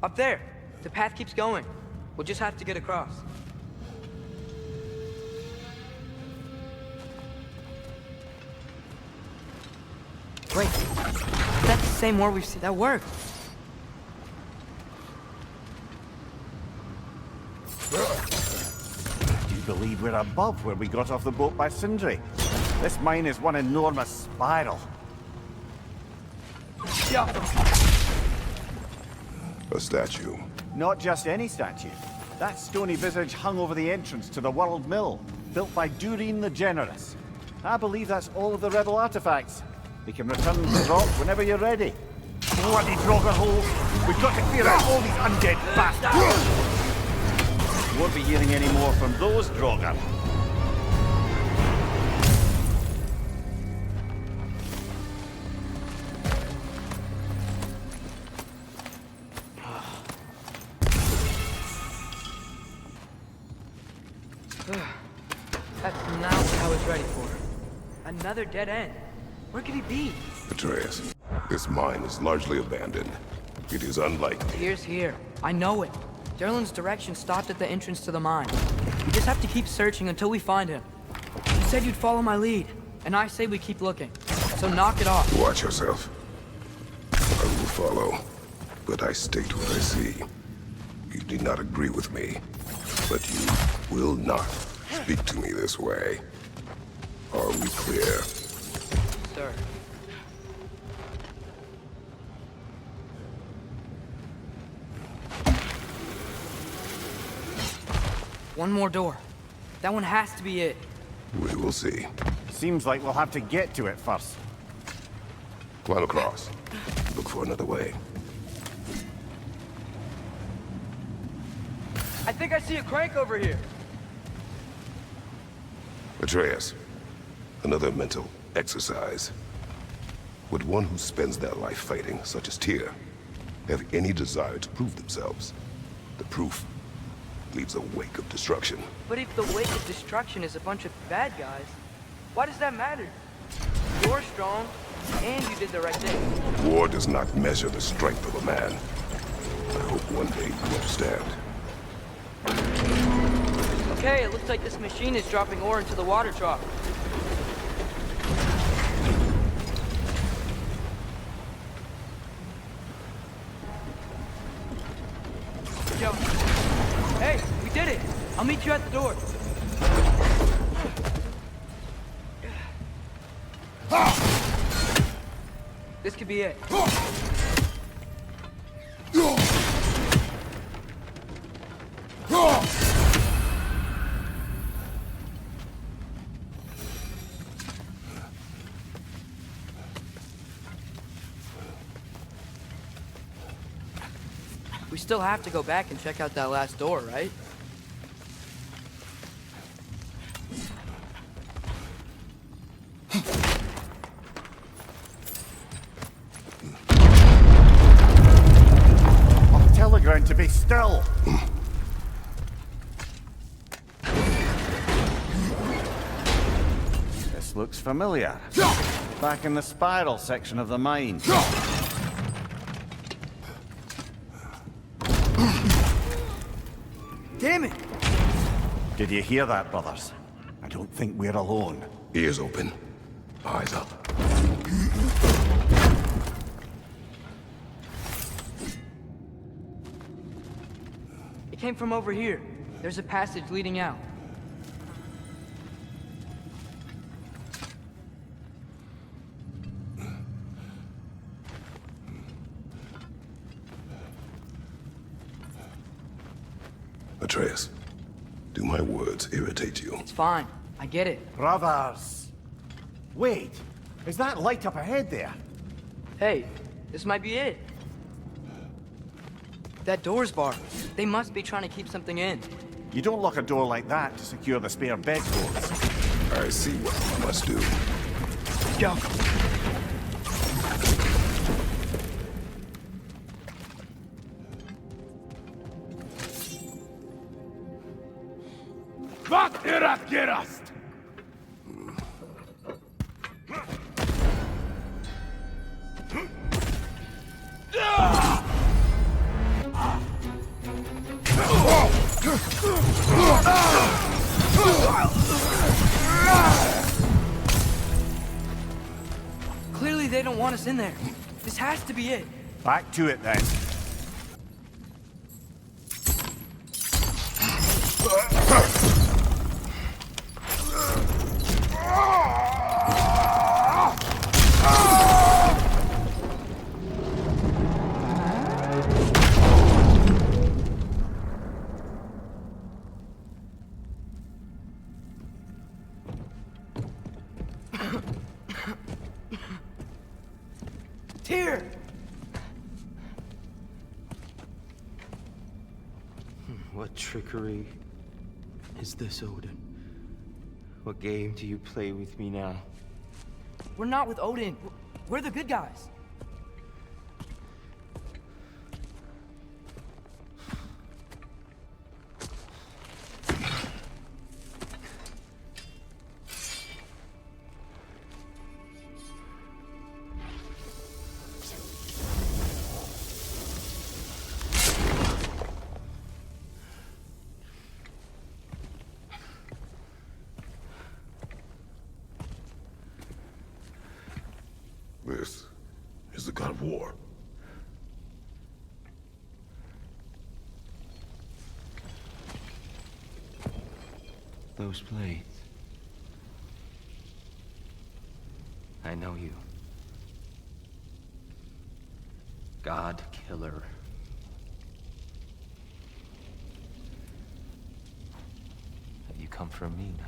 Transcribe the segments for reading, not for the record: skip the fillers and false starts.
Up there. The path keeps going. We'll just have to get across. Wait. That's the same war we've seen. That worked. Do you believe we're above where we got off the boat by Sindri? This mine is one enormous spiral. A statue. Not just any statue. That stony visage hung over the entrance to the World Mill, built by Durin the Generous. I believe that's all of the rebel artifacts. We can return to the rock whenever you're ready. Bloody Draugr holes! We've got to clear out all these undead bastards! Won't be hearing any more from those Draugr. That's not what I was ready for. Another dead end. Where could he be? Atreus, this mine is largely abandoned. It is unlikely. Tyr's here. I know it. Derlin's direction stopped at the entrance to the mine. We just have to keep searching until we find him. You said you'd follow my lead, and I say we keep looking. So knock it off. Watch yourself. I will follow, but I state what I see. You do not agree with me, but you will not speak to me this way. Are we clear? Sir. One more door. That one has to be it. We will see. Seems like we'll have to get to it first. Climb across. Look for another way. I think I see a crank over here. Atreus, another mental exercise. Would one who spends their life fighting, such as Tyr, have any desire to prove themselves? The proof leaves a wake of destruction. But if the wake of destruction is a bunch of bad guys, why does that matter? You're strong, and you did the right thing. War does not measure the strength of a man. I hope one day you understand. Okay, it looks like this machine is dropping ore into the water trough. Joe. Hey, we did it! I'll meet you at the door. This could be it. We still have to go back and check out that last door, right? I'll tell the ground to be still. This looks familiar. Back in the spiral section of the mine. Damn it! Did you hear that, brothers? I don't think we're alone. Ears open, eyes up. It came from over here. There's a passage leading out. Atreus, do my words irritate you? It's fine. I get it. Brothers! Wait! Is that light up ahead there? Hey, this might be it. That door's barred. They must be trying to keep something in. You don't lock a door like that to secure the spare bedclothes. I see what you must do. Go. Vad är att gerast? they don't want us in there. This has to be it. Back to it then. Here! What trickery is this, Odin? What game do you play with me now? We're not with Odin. We're the good guys. This is the god of war. Those blades. I know you. God Killer. Have you come for me now?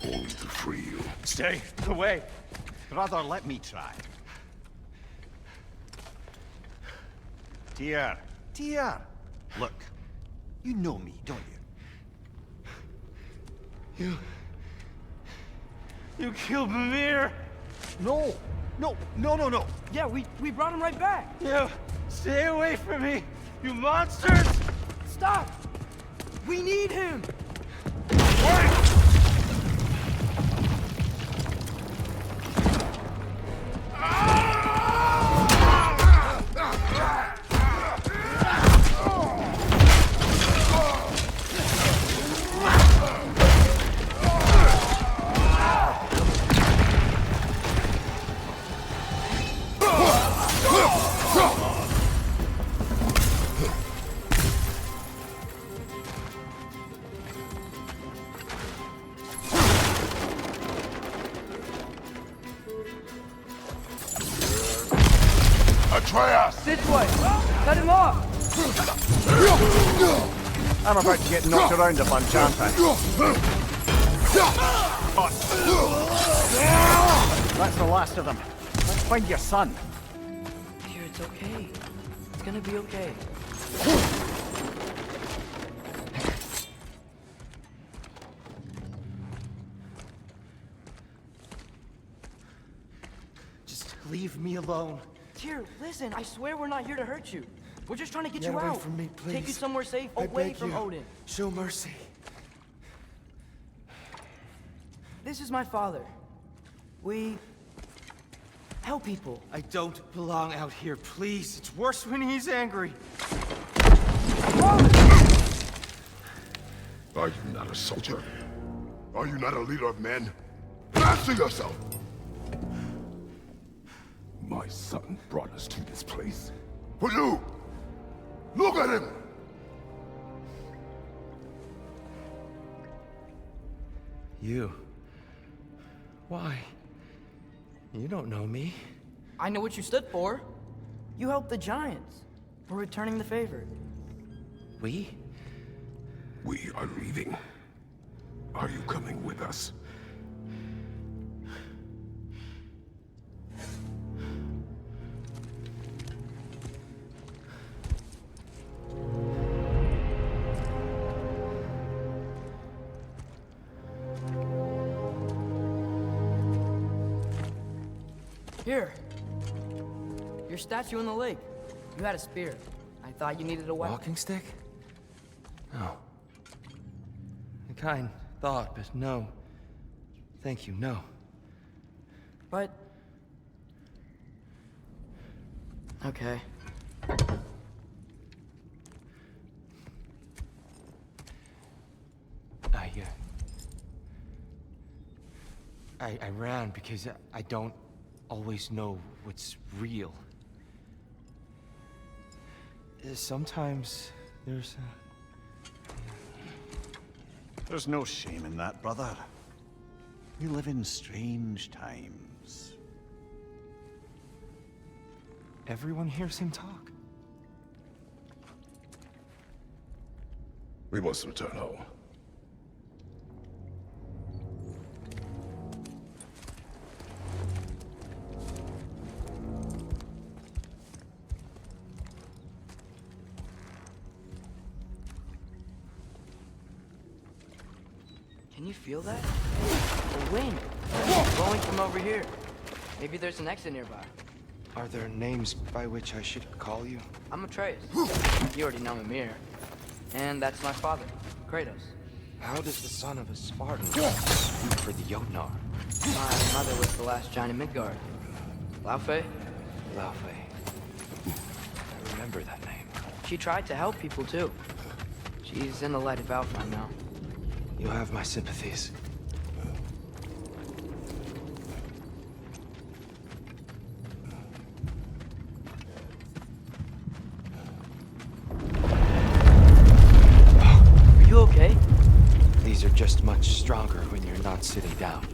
Only to free you. Stay away. Brother, let me try. Tyr. Tyr. Look, you know me, don't you? You killed Mimir! No. No. Yeah, we brought him right back. You stay away from me, you monsters! Stop! We need him! Atreus! This way! Cut him off! I'm about to get knocked around a bunch, aren't I? That's the last of them. Let's find your son. Here, it's okay. It's gonna be okay. Just leave me alone. Tyr, listen, I swear we're not here to hurt you. We're just trying to get Get you away out. from me, Take you please. somewhere safe, I away beg from you. Odin. Show mercy. This is my father. We help people. I don't belong out here, please. It's worse when he's angry. Are you not a soldier? Are you not a leader of men? Answer yourself! My son brought us to this place. For you! Look at him! You. Why? You don't know me. I know what you stood for. You helped the Giants. We're returning the favor. We? We are leaving. Are you coming with us? Here. Your statue in the lake. You had a spear. I thought you needed a weapon. Walking stick? No. A kind thought, but no. Thank you, no. But... okay. I ran because I don't always know what's real. Sometimes there's There's no shame in that, brother. We live in strange times. Everyone hears him talk. We must return home. Can you feel that? The wind. Blowing from over here. Maybe there's an exit nearby. Are there names by which I should call you? I'm Atreus. You already know Mimir. And that's my father, Kratos. How does the son of a Spartan do for the Jotnar? My mother was the last giant in Midgard. Laufey? Laufey. I remember that name. She tried to help people too. She's in the light of Alpine now. You have my sympathies. Are you okay? These are just much stronger when you're not sitting down.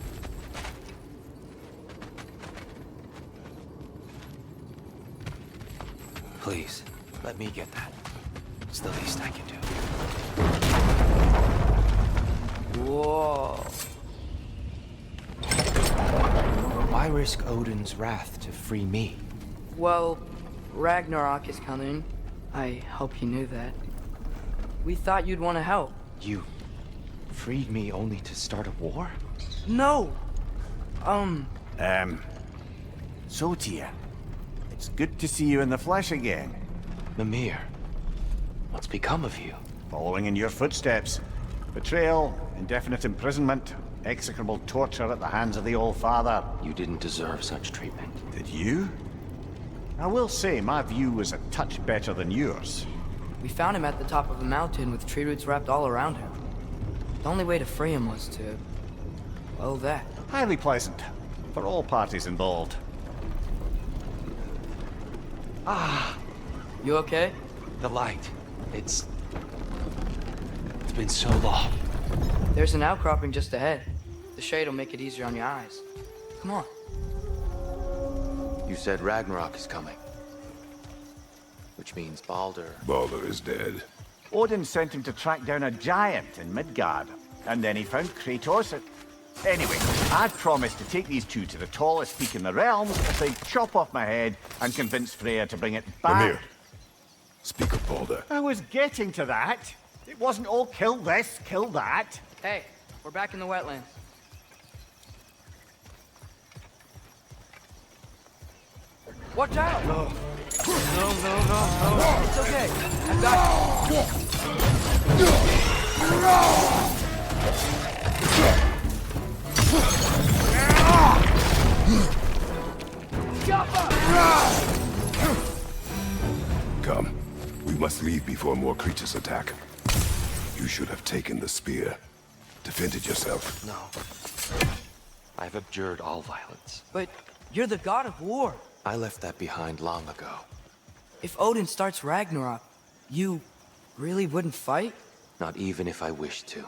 Please, let me get that. It's the least I can do. Whoa. Why risk Odin's wrath to free me? Well, Ragnarok is coming. I hope you knew that. We thought you'd want to help. You freed me only to start a war? No! So Tyr, it's good to see you in the flesh again. Mimir, what's become of you? Following in your footsteps. Betrayal, indefinite imprisonment, execrable torture at the hands of the Old Father. You didn't deserve such treatment. Did you? I will say, my view was a touch better than yours. We found him at the top of a mountain with tree roots wrapped all around him. The only way to free him was to... well, that. Highly pleasant, for all parties involved. You okay? The light. It's been so long. There's an outcropping just ahead. The shade will make it easier on your eyes. Come on. You said Ragnarok is coming. Which means Baldur. Baldur is dead. Odin sent him to track down a giant in Midgard, and then he found Kratos. Anyway, I'd promised to take these two to the tallest peak in the realms if they chop off my head and convince Freya to bring it back. Mimir, speak of Baldur. I was getting to that. It wasn't all kill this, kill that. Hey, we're back in the wetlands. Watch out! No. No. It's okay. I got you. Come. We must leave before more creatures attack. You should have taken the spear. Defended yourself. No. I've abjured all violence. But you're the god of war. I left that behind long ago. If Odin starts Ragnarok, you really wouldn't fight? Not even if I wished to.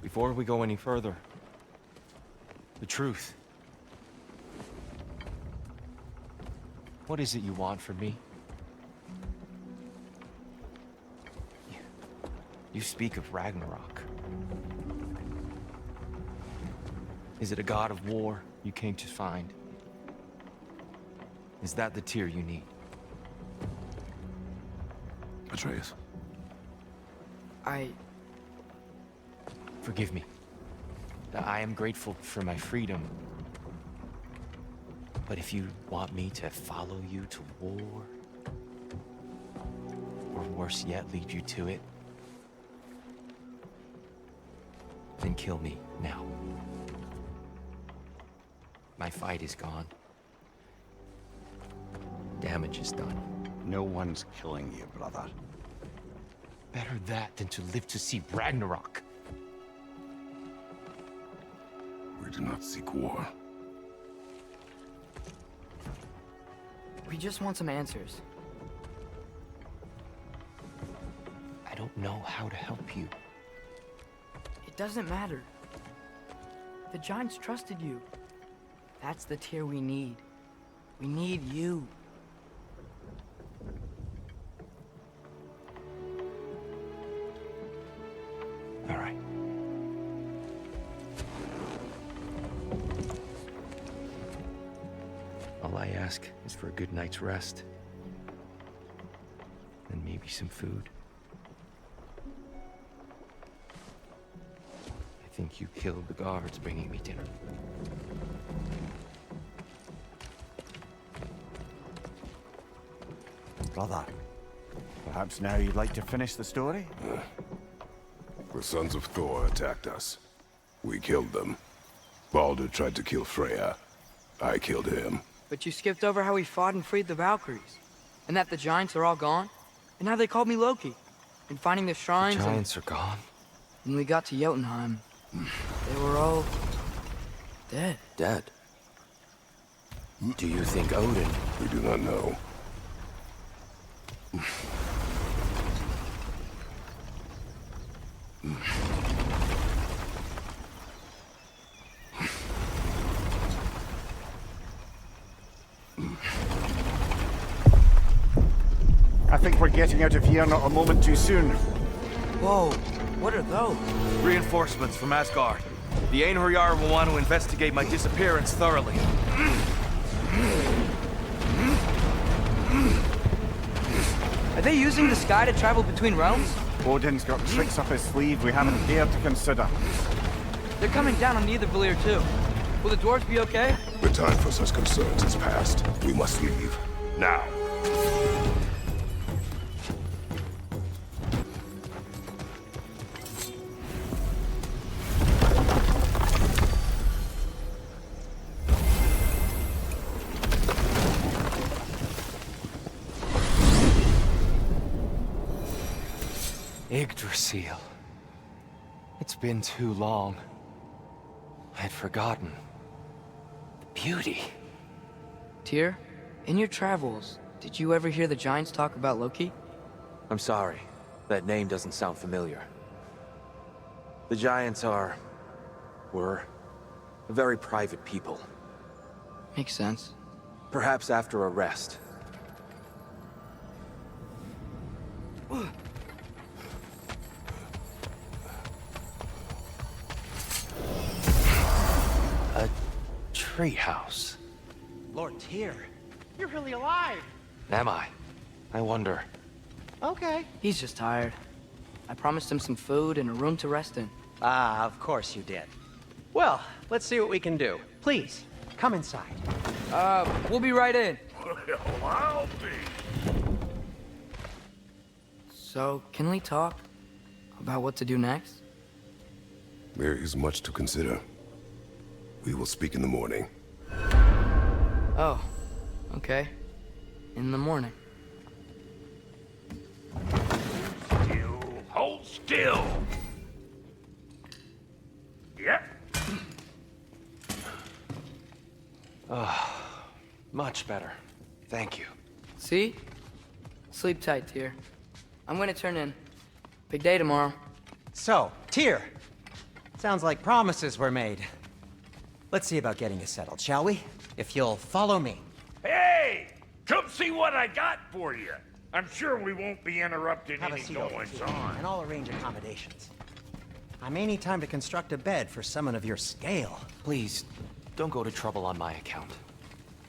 Before we go any further, the truth. What is it you want from me? You speak of Ragnarok. Is it a god of war you came to find? Is that the Tyr you need? Atreus. Forgive me. I am grateful for my freedom. But if you want me to follow you to war, or worse yet, lead you to it, then kill me now. My fight is gone. damage is done. No one's killing you, brother. Better that than to live to see Ragnarok. We do not seek war. We just want some answers. I don't know how to help you. It doesn't matter. The Giants trusted you. That's the Tyr we need. We need you. All right. All I ask is for a good night's rest. And maybe some food. I think you killed the guards bringing me dinner. Brother, perhaps now you'd like to finish the story? The sons of Thor attacked us. We killed them. Baldur tried to kill Freya. I killed him. But you skipped over how we fought and freed the Valkyries. And that the Giants are all gone. And how they called me Loki. And finding the shrines Giants are gone. and when we got to Jotunheim, they were all... dead. Dead. Do you think Odin? We do not know. I think we're getting out of here not a moment too soon. Whoa, what are those? Reinforcements from Asgard. The Einherjar will want to investigate my disappearance thoroughly. Are they using the sky to travel between realms? Odin's got tricks up his sleeve we haven't dared to consider. They're coming down on Nidavellir too. Will the dwarves be okay? The time for such concerns is past. We must leave. Now. Yggdrasil. It's been too long. I'd forgotten. The beauty. Tyr, in your travels, did you ever hear the Giants talk about Loki? I'm sorry. That name doesn't sound familiar. The Giants were very private people. Makes sense. Perhaps after a rest. A treehouse. Lord Tyr, you're really alive. Am I? I wonder. Okay. He's just tired. I promised him some food and a room to rest in. Ah, of course you did. Well, let's see what we can do. Please, come inside. We'll be right in. Well, I'll be. So, can we talk about what to do next? There is much to consider. We will speak in the morning. Oh, okay. In the morning. Still. Hold still. Yep. Much better. Thank you. See? Sleep tight, Tyr. I'm gonna turn in. Big day tomorrow. So, Tyr. Sounds like promises were made. Let's see about getting you settled, shall we? If you'll follow me. Hey! Come see what I got for you. I'm sure we won't be interrupting Have a any seat over goings here, on. and I'll arrange accommodations. I may need time to construct a bed for someone of your scale. Please, don't go to trouble on my account.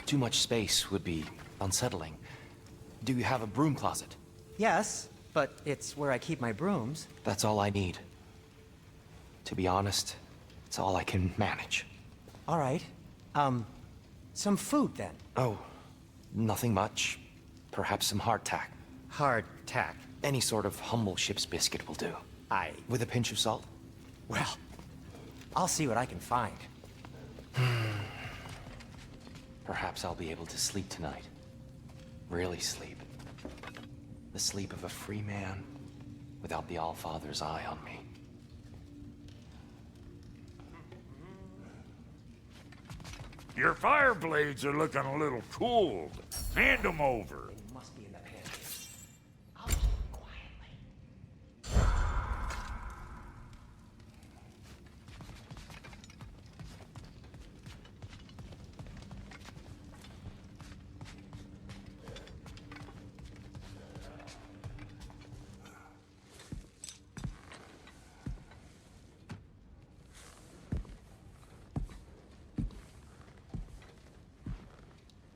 Too much space would be unsettling. Do you have a broom closet? Yes, but it's where I keep my brooms. That's all I need. To be honest, it's all I can manage. All right. Some food then. Oh, nothing much. Perhaps some hardtack. Hardtack. Any sort of humble ship's biscuit will do. With a pinch of salt? Well, I'll see what I can find. Perhaps I'll be able to sleep tonight. Really sleep. The sleep of a free man without the Allfather's eye on me. Your fire blades are looking a little cooled. Hand them over. Must be in the pantry.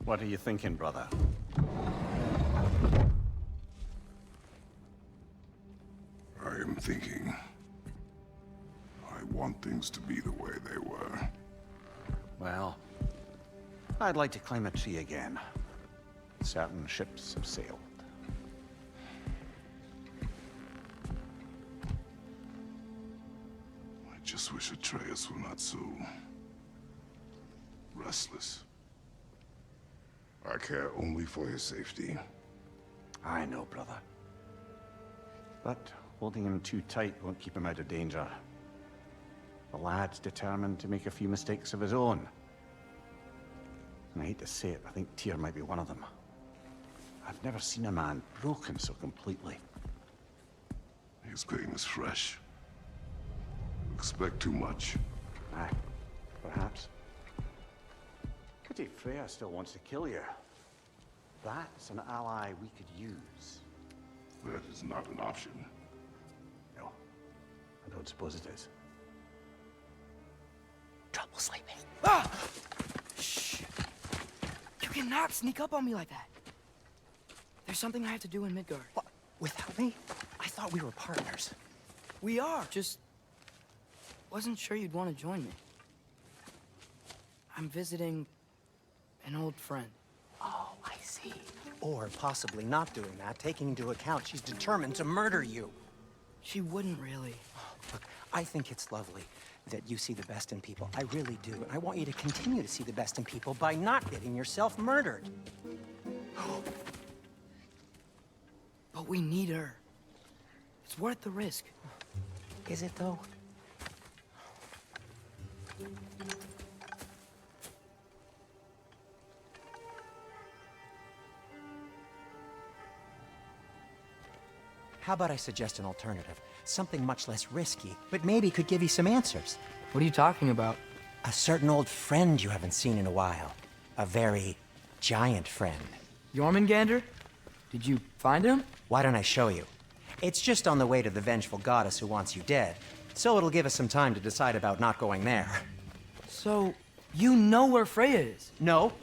What are you thinking, brother? I am thinking. I want things to be the way they were. Well, I'd like to climb a tree again. Certain ships have sailed. I just wish Atreus were not so restless. I care only for his safety. I know, brother. But holding him too tight won't keep him out of danger. The lad's determined to make a few mistakes of his own. And I hate to say it, I think Tyr might be one of them. I've never seen a man broken so completely. His pain is fresh. You expect too much. Aye, perhaps. Pity Freya still wants to kill you. That's an ally we could use. That is not an option. No, I don't suppose it is. Trouble sleeping. Ah! Shh. You cannot sneak up on me like that. There's something I have to do in Midgard. What? Without me? I thought we were partners. We are. Just wasn't sure you'd want to join me. I'm visiting an old friend. Oh, I see. Or possibly not doing that, taking into account she's determined to murder you. She wouldn't really. Look, I think it's lovely that you see the best in people. I really do. And I want you to continue to see the best in people by not getting yourself murdered. But we need her. It's worth the risk. Is it, though? How about I suggest an alternative? Something much less risky, but maybe could give you some answers. What are you talking about? A certain old friend you haven't seen in a while. A very giant friend. Jormungandr? Did you find him? Why don't I show you? It's just on the way to the vengeful goddess who wants you dead. So it'll give us some time to decide about not going there. So, you know where Freya is? No.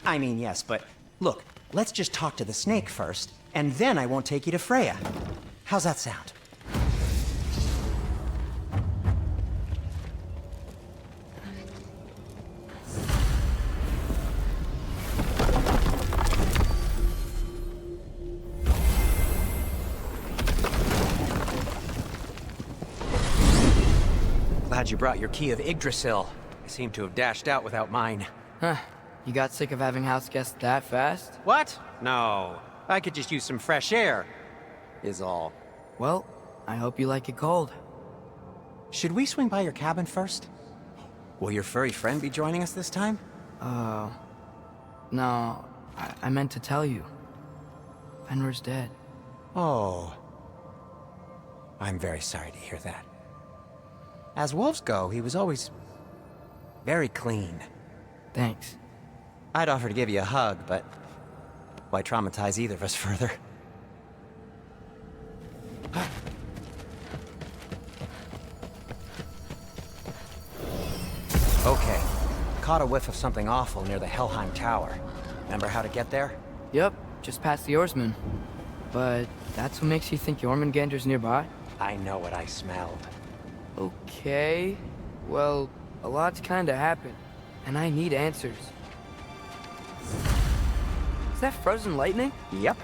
I mean, yes, but look, let's just talk to the snake first, and then I won't take you to Freya. How's that sound? Glad you brought your key of Yggdrasil. I seem to have dashed out without mine. Huh. You got sick of having house guests that fast? What? No. I could just use some fresh air, is all. Well, I hope you like it cold. Should we swing by your cabin first? Will your furry friend be joining us this time? No, I meant to tell you. Fenrir's dead. Oh. I'm very sorry to hear that. As wolves go, he was always very clean. Thanks. I'd offer to give you a hug, but why traumatize either of us further? Okay. Caught a whiff of something awful near the Helheim Tower. Remember how to get there? Yep, just past the oarsman. But that's what makes you think Jormungandr's nearby? I know what I smelled. Okay. Well, a lot's kinda happened, and I need answers. Is that frozen lightning? Yep.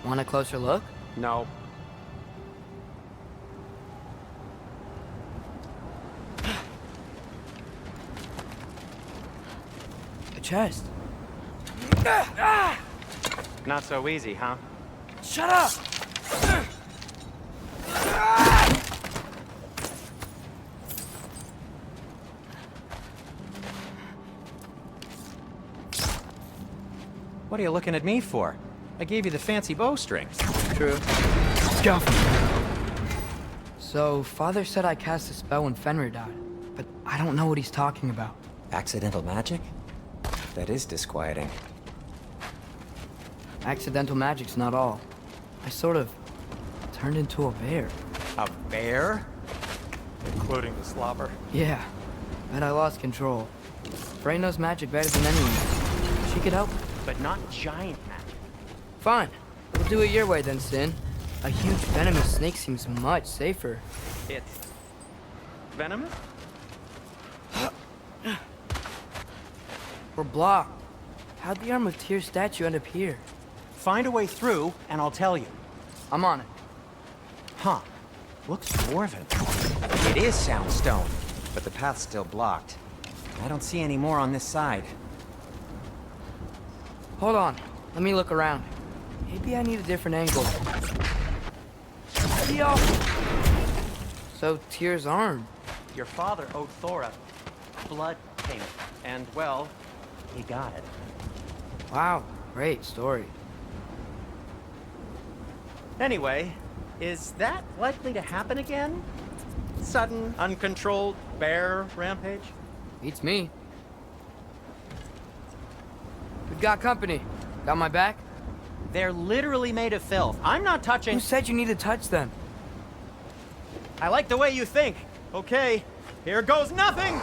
Want a closer look? No. A chest. Not so easy, huh? Shut up! What are you looking at me for? I gave you the fancy bowstrings. True. Let's go. So, Father said I cast a spell when Fenrir died, but I don't know what he's talking about. Accidental magic? That is disquieting. Accidental magic's not all. I sort of turned into a bear. A bear? Including the slobber. Yeah, but I lost control. Frey knows magic better than anyone. She could help. But not giant magic. Fine. We'll do it your way then, Sin. A huge venomous snake seems much safer. It's venomous? We're blocked. How'd the Arm of Tyr statue end up here? Find a way through, and I'll tell you. I'm on it. Huh. Looks dwarven. It is soundstone, but the path's still blocked. I don't see any more on this side. Hold on. Let me look around. Maybe I need a different angle. Yo! So, Tyr's arm. Your father owed Thor a blood payment, and, well, he got it. Wow, great story. Anyway, is that likely to happen again? Sudden, uncontrolled bear rampage? Beats me. We've got company. Got my back? They're literally made of filth. I'm not touching... Who said you need to touch them? I like the way you think. Okay, here goes nothing!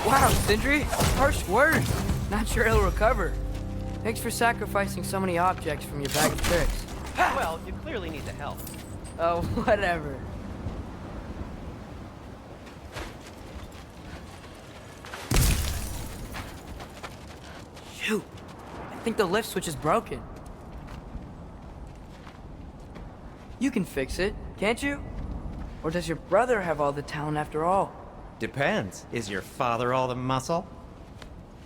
Wow, Sindri, harsh words. Not sure he'll recover. Thanks for sacrificing so many objects from your bag of tricks. Well, you clearly need the help. Oh, whatever. Shoot, I think the lift switch is broken. You can fix it, can't you? Or does your brother have all the talent after all? Depends. Is your father all the muscle?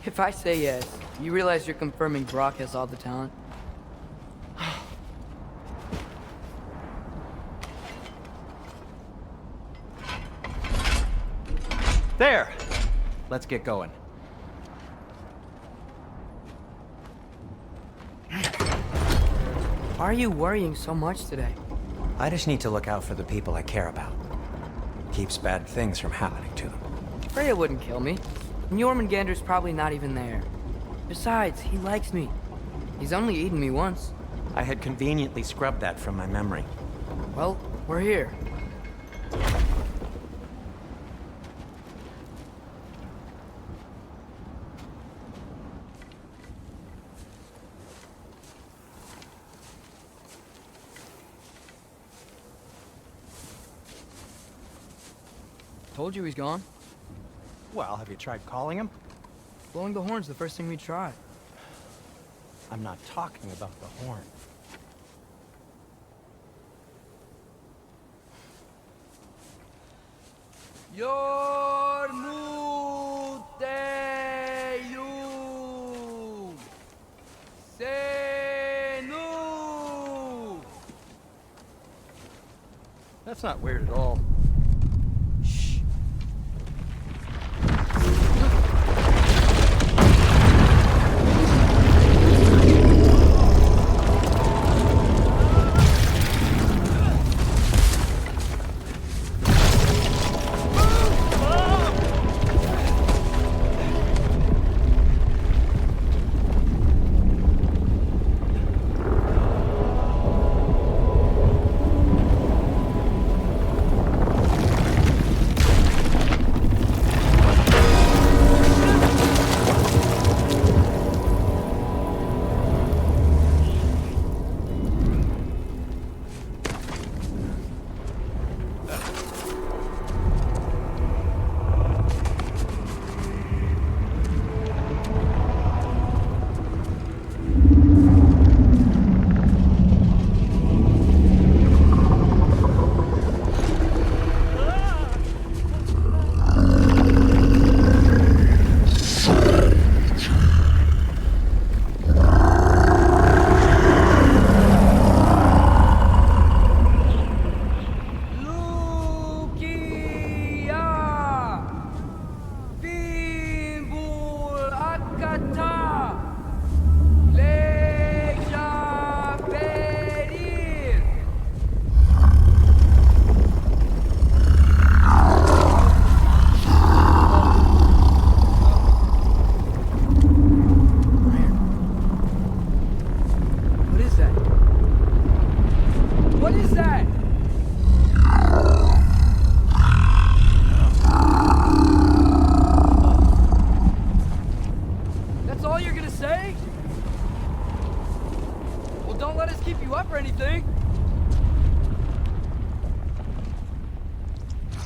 If I say yes, you realize you're confirming Brock has all the talent? There! Let's get going. Why are you worrying so much today? I just need to look out for the people I care about. Keeps bad things from happening to them. Freya wouldn't kill me. And Jormungandr's probably not even there. Besides, he likes me. He's only eaten me once. I had conveniently scrubbed that from my memory. Well, we're here. Told you he's gone. Well, have you tried calling him? Blowing the horn's the first thing we tried. I'm not talking about the horn. Yormuteyum Senu. That's not weird at all.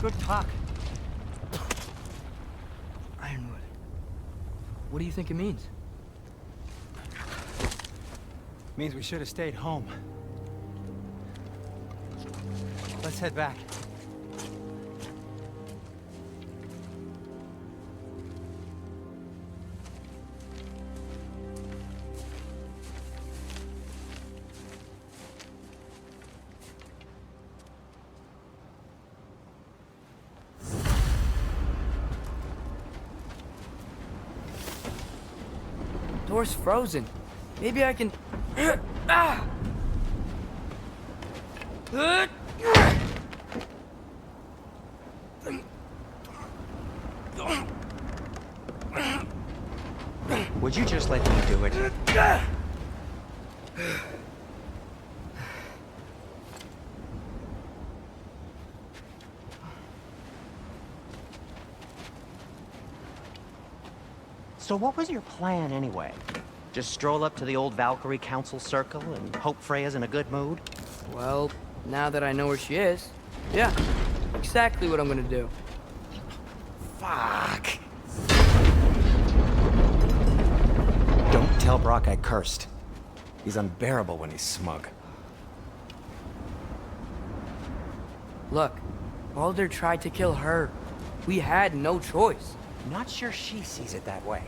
Good talk. Ironwood. What do you think it means? Means we should have stayed home. Let's head back. Door's frozen. Maybe I can... Ah! Would you just let me do it? So what was your plan anyway? Just stroll up to the old Valkyrie Council circle and hope Freya's in a good mood? Well, now that I know where she is, yeah, exactly what I'm gonna do. Fuck! Don't tell Brock I cursed. He's unbearable when he's smug. Look, Baldur tried to kill her. We had no choice. Not sure she sees it that way.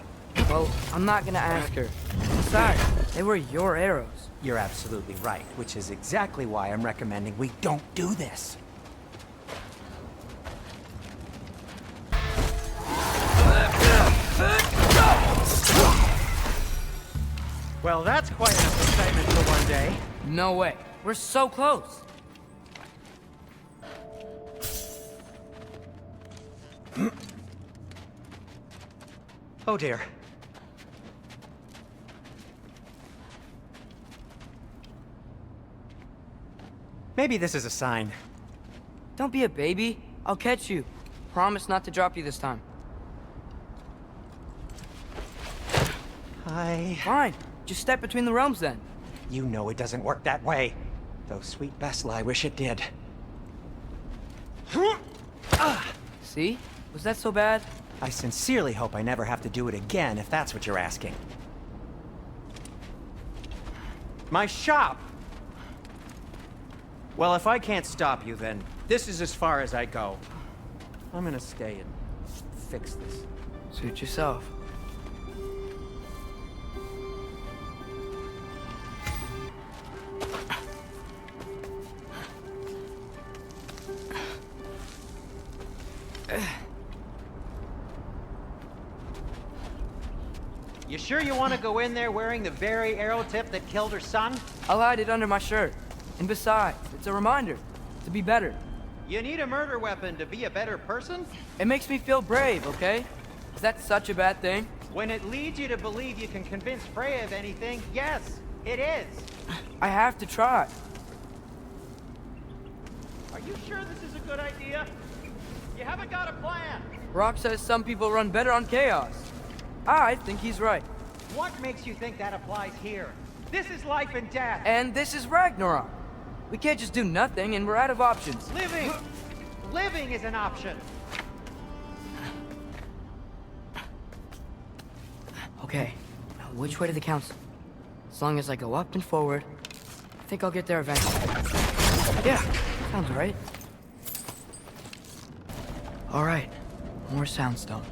Well, I'm not gonna ask her. Besides, they were your arrows. You're absolutely right, which is exactly why I'm recommending we don't do this. Well, that's quite enough excitement for one day. No way. We're so close. Oh dear. Maybe this is a sign. Don't be a baby. I'll catch you. Promise not to drop you this time. Fine. Just step between the realms then. You know it doesn't work that way. Though sweet Bessla, I wish it did. See? Was that so bad? I sincerely hope I never have to do it again, if that's what you're asking. My shop! Well, if I can't stop you, then this is as far as I go. I'm gonna stay and fix this. Suit yourself. You sure you want to go in there wearing the very arrow tip that killed her son? I'll hide it under my shirt. And besides, it's a reminder to be better. You need a murder weapon to be a better person? It makes me feel brave, okay? Is that such a bad thing? When it leads you to believe you can convince Freya of anything, yes, it is. I have to try. Are you sure this is a good idea? You haven't got a plan. Rock says some people run better on chaos. I think he's right. What makes you think that applies here? This is life and death. And this is Ragnarok. We can't just do nothing, and we're out of options. Living! Living is an option. Okay, now which way to the council? As long as I go up and forward, I think I'll get there eventually. Yeah, sounds right. All right, more soundstone.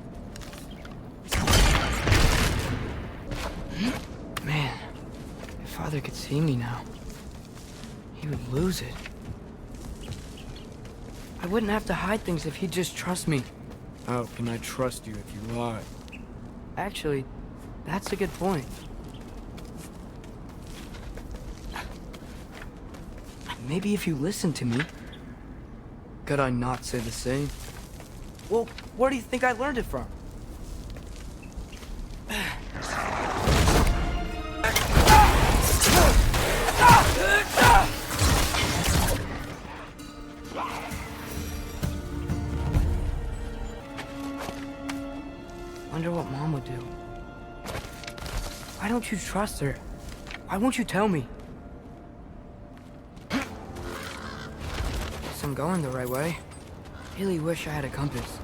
Man, if Father could see me now, he would lose it. I wouldn't have to hide things if he'd just trust me. How can I trust you if you lie? Actually, that's a good point. Maybe if you listen to me. Could I not say the same? Well, where do you think I learned it from? Wonder what Mom would do. Why don't you trust her? Why won't you tell me? Guess I'm going the right way. really wish I had a compass.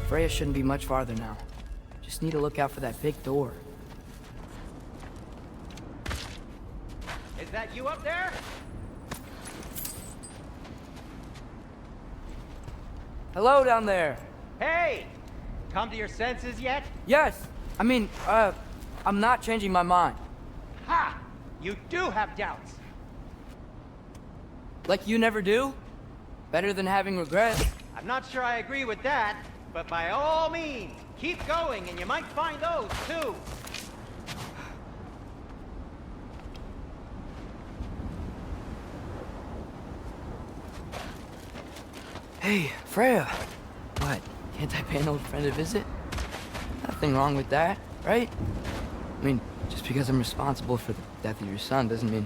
Freya shouldn't be much farther now. Just need to look out for that big door. Is that you up there? Hello down there. Hey! Come to your senses yet? Yes. I mean, I'm not changing my mind. Ha! You do have doubts. Like you never do? Better than having regrets. I'm not sure I agree with that, but by all means, keep going and you might find those too. Hey, Freya. What? Can't I pay an old friend a visit? Nothing wrong with that, right? I mean, just because I'm responsible for the death of your son doesn't mean...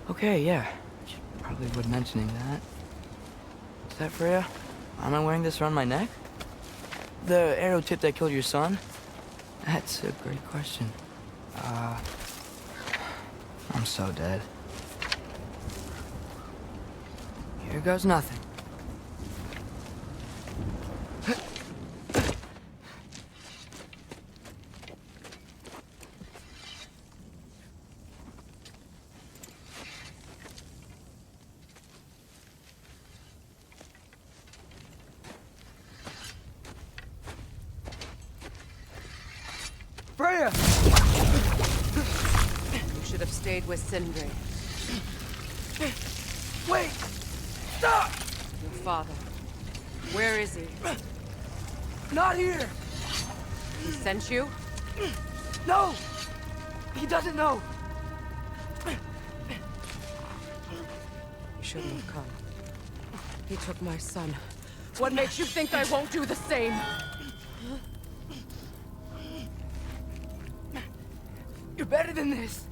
Okay, yeah. Should probably avoid mentioning that. Is that Freya? Why am I wearing this around my neck? The arrow tip that killed your son? That's a great question. I'm so dead. Here goes nothing. Freya! You should have stayed with Sindri. Wait! Stop! Your father. Where is he? Not here! He sent you? No! He doesn't know! You shouldn't have come. He took my son. What makes you think I won't do the same? You're better than this!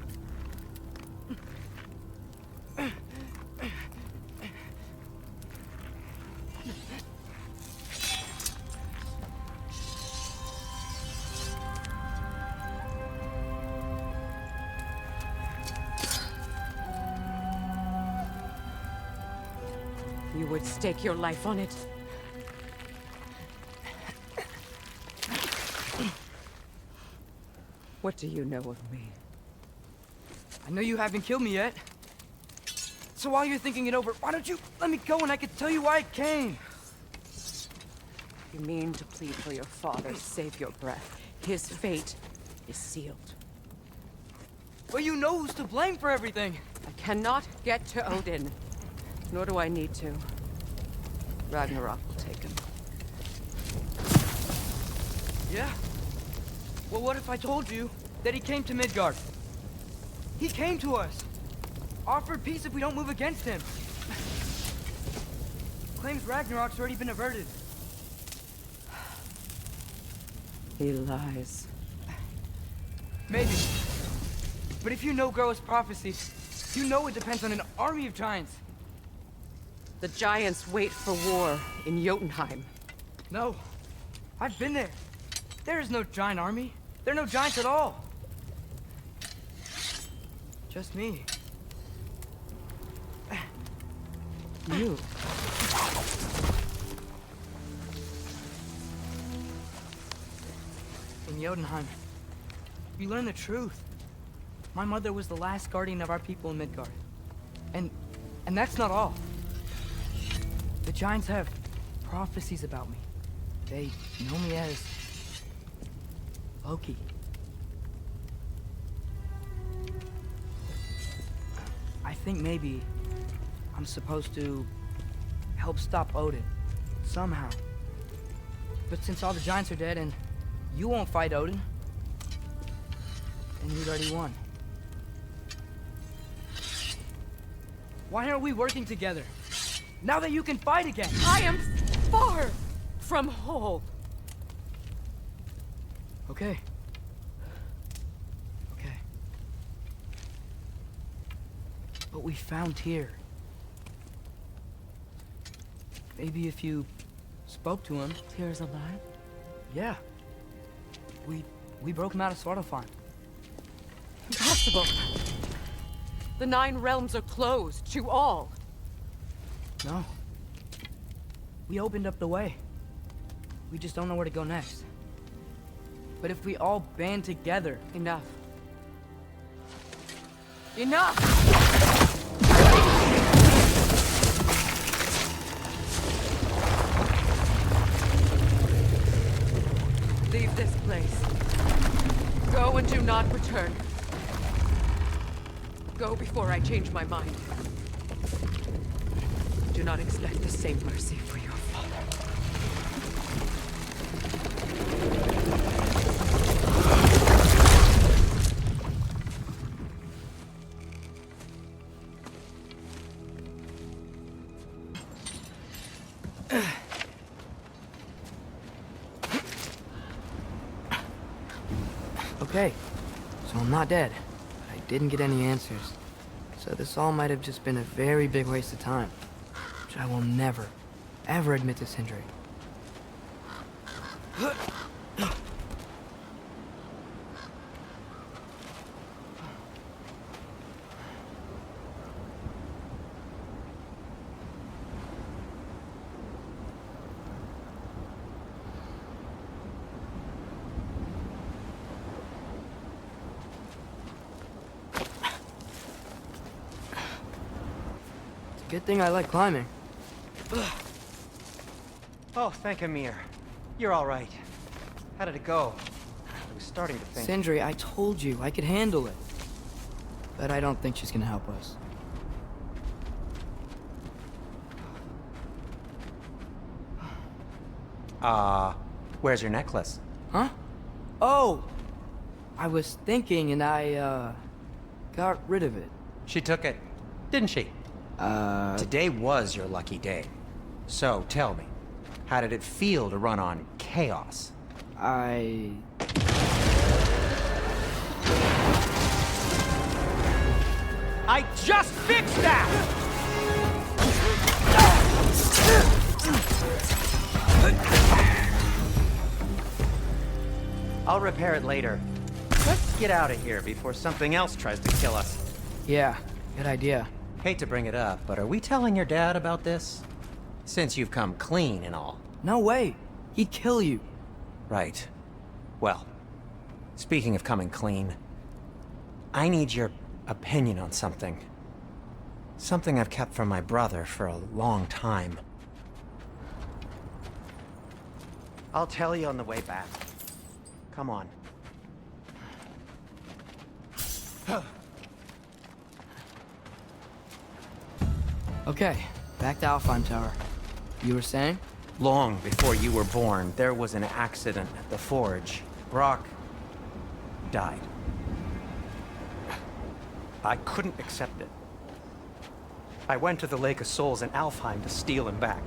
You would stake your life on it. What do you know of me? I know you haven't killed me yet. So while you're thinking it over, why don't you let me go and I can tell you why I came? You mean to plead for your father, save your breath. His fate is sealed. Well, you know who's to blame for everything. I cannot get to Odin. Nor do I need to. Ragnarok will take him. Yeah? Well, what if I told you that he came to Midgard? He came to us. Offered peace if we don't move against him. Claims Ragnarok's already been averted. He lies. Maybe. But if you know Groa's prophecy, you know it depends on an army of giants. The giants wait for war in Jotunheim. No. I've been there. There is no giant army. There are no giants at all. Just me. You. In Jotunheim, we learn the truth. My mother was the last guardian of our people in Midgard. And that's not all. The giants have prophecies about me. They know me as Loki. I think maybe I'm supposed to help stop Odin, somehow. But since all the giants are dead and you won't fight Odin, then he's already won. Why aren't we working together? Now that you can fight again! I am far from whole. Okay. Okay. But we found Tyr. Maybe if you spoke to him. Tyr's alive? Yeah. We broke him out of Svartalfheim. Impossible. The 9 realms are closed to all. No. We opened up the way. We just don't know where to go next. But if we all band together... Enough. Enough! Leave this place. Go and do not return. Go before I change my mind. Do not expect the same mercy for your father. Okay, so I'm not dead, but I didn't get any answers. So this all might have just been a very big waste of time, which I will never, ever admit to Sindri. Good thing I like climbing. Oh, thank Amir. You're all right. How did it go? I was starting to think... Sindri, I told you I could handle it. But I don't think she's gonna help us. Where's your necklace? Huh? Oh! I was thinking and I, got rid of it. She took it, didn't she? Today was your lucky day. So, tell me, how did it feel to run on chaos? I just fixed that! I'll repair it later. Let's get out of here before something else tries to kill us. Yeah, good idea. Hate to bring it up, but are we telling your dad about this? Since you've come clean and all. No way. He'd kill you. Right. Well, speaking of coming clean, I need your opinion on something. Something I've kept from my brother for a long time. I'll tell you on the way back. Come on. Okay, back to Alfheim Tower. You were saying? Long before you were born, there was an accident at the forge. Brock died. I couldn't accept it. I went to the Lake of Souls in Alfheim to steal him back.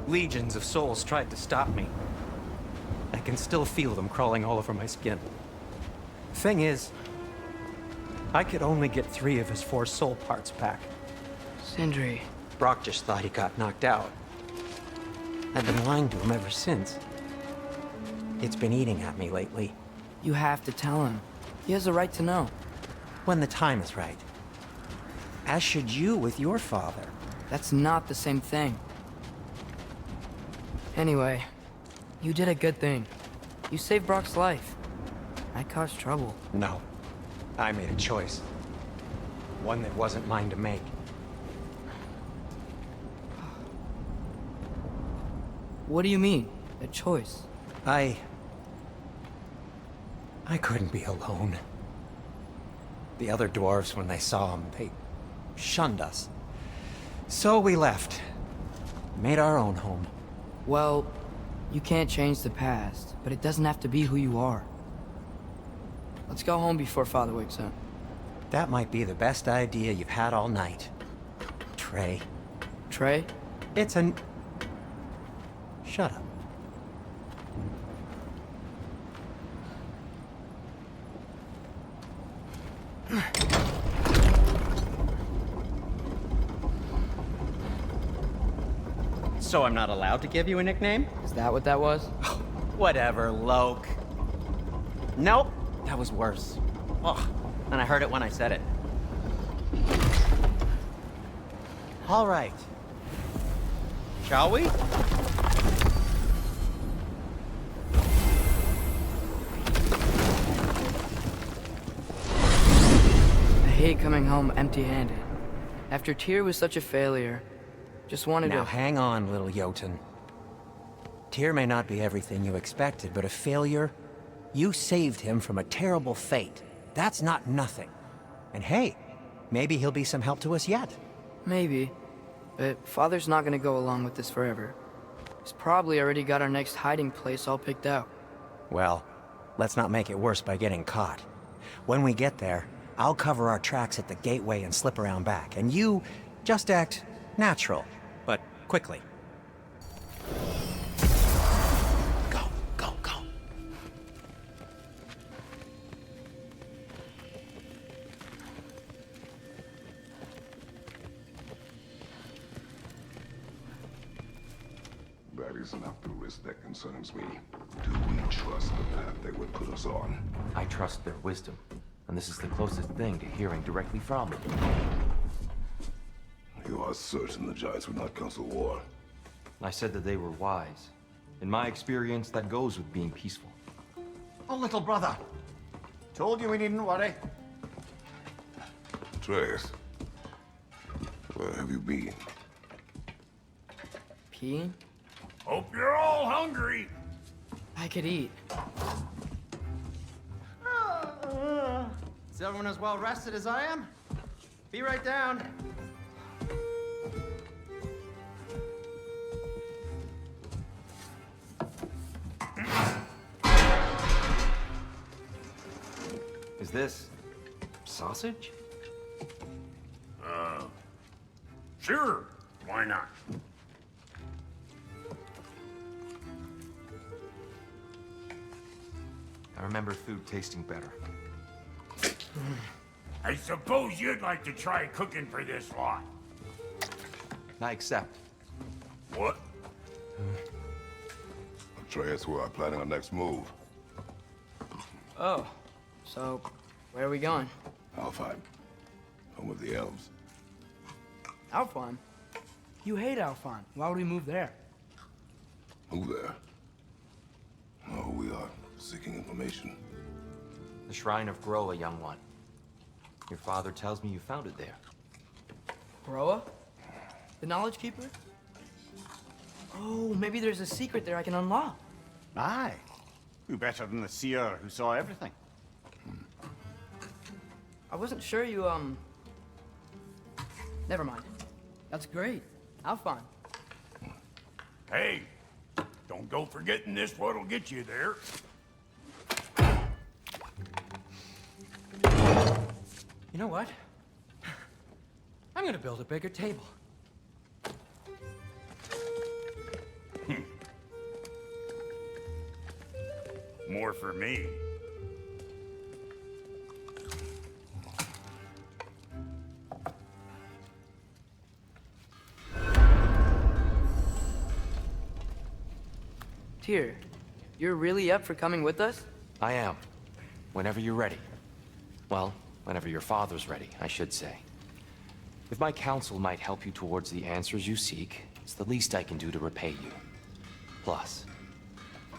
Legions of souls tried to stop me. I can still feel them crawling all over my skin. Thing is, I could only get 3 of his 4 soul parts back. Sindri. Brock just thought he got knocked out. I've been lying to him ever since. It's been eating at me lately. You have to tell him. He has a right to know. When the time is right. As should you with your father. That's not the same thing. Anyway, you did a good thing. You saved Brock's life. I caused trouble. No. I made a choice. One that wasn't mine to make. What do you mean? A choice? I couldn't be alone. The other dwarves, when they saw him, they shunned us. So we left. Made our own home. Well, you can't change the past, but it doesn't have to be who you are. Let's go home before Father wakes up. That might be the best idea you've had all night. Trey. Trey? It's an... Shut up. So I'm not allowed to give you a nickname? Is that what that was? Whatever, Loke. Nope, that was worse. Ugh, and I heard it when I said it. All right. Shall we? I hate coming home empty-handed. After Tyr was such a failure, just wanted Now to... hang on, little Jotun. Tyr may not be everything you expected, but a failure? You saved him from a terrible fate. That's not nothing. And hey, maybe he'll be some help to us yet. Maybe. But Father's not gonna go along with this forever. He's probably already got our next hiding place all picked out. Well, let's not make it worse by getting caught. When we get there, I'll cover our tracks at the gateway and slip around back, and you just act natural, but quickly. Go, go, go. That is not the risk that concerns me. Do we trust the path they would put us on? I trust their wisdom, and this is the closest thing to hearing directly from them. You are certain the Giants would not counsel war? I said that they were wise. In my experience, that goes with being peaceful. Oh, little brother. Told you we needn't worry. Atreus, where have you been? Peeing? Hope you're all hungry. I could eat. Is everyone as well rested as I am? Be right down. Is this sausage? Sure, why not? I remember food tasting better. I suppose you'd like to try cooking for this lot. I accept. What? Atreus, we are planning our next move. Oh. So, where are we going? Alfheim, home of the elves. Alfheim? You hate Alfheim. Why would we move there? Move there. Oh, we are seeking information. The Shrine of Groa, young one. Your father tells me you found it there. Groa? The Knowledge Keeper? Oh, maybe there's a secret there I can unlock. Aye. Who better than the seer who saw everything? I wasn't sure you, Never mind. That's great. Alfheim. Hey, don't go forgetting this what'll get you there. You know what? I'm gonna build a bigger table. More for me. Tyr, you're really up for coming with us? I am. Whenever you're ready. Well, whenever your father's ready, I should say. If my counsel might help you towards the answers you seek, it's the least I can do to repay you. Plus,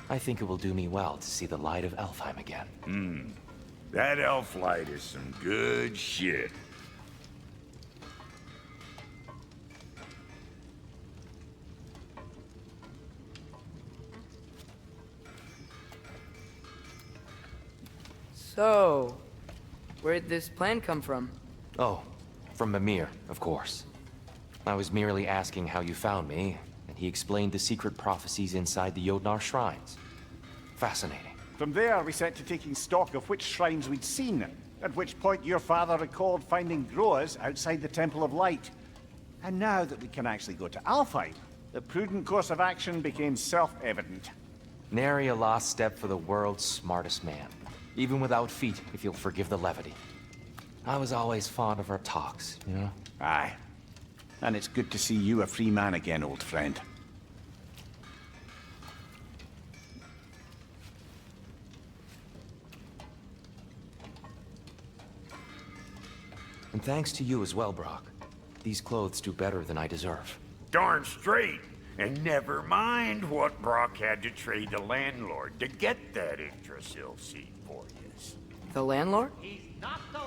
I think it will do me well to see the light of Alfheim again. That elf light is some good shit. So, where'd this plan come from? Oh, from Mimir, of course. I was merely asking how you found me, and he explained the secret prophecies inside the Jotnar shrines. Fascinating. From there, we set to taking stock of which shrines we'd seen, at which point your father recalled finding Groas outside the Temple of Light. And now that we can actually go to Alfheim, the prudent course of action became self-evident. Nary a lost step for the world's smartest man. Even without feet, if you'll forgive the levity. I was always fond of our talks, you know? Aye. And it's good to see you a free man again, old friend. And thanks to you as well, Brock. These clothes do better than I deserve. Darn straight. And never mind what Brock had to trade the landlord to get that Yggdrasil seed for you. The landlord? He's not the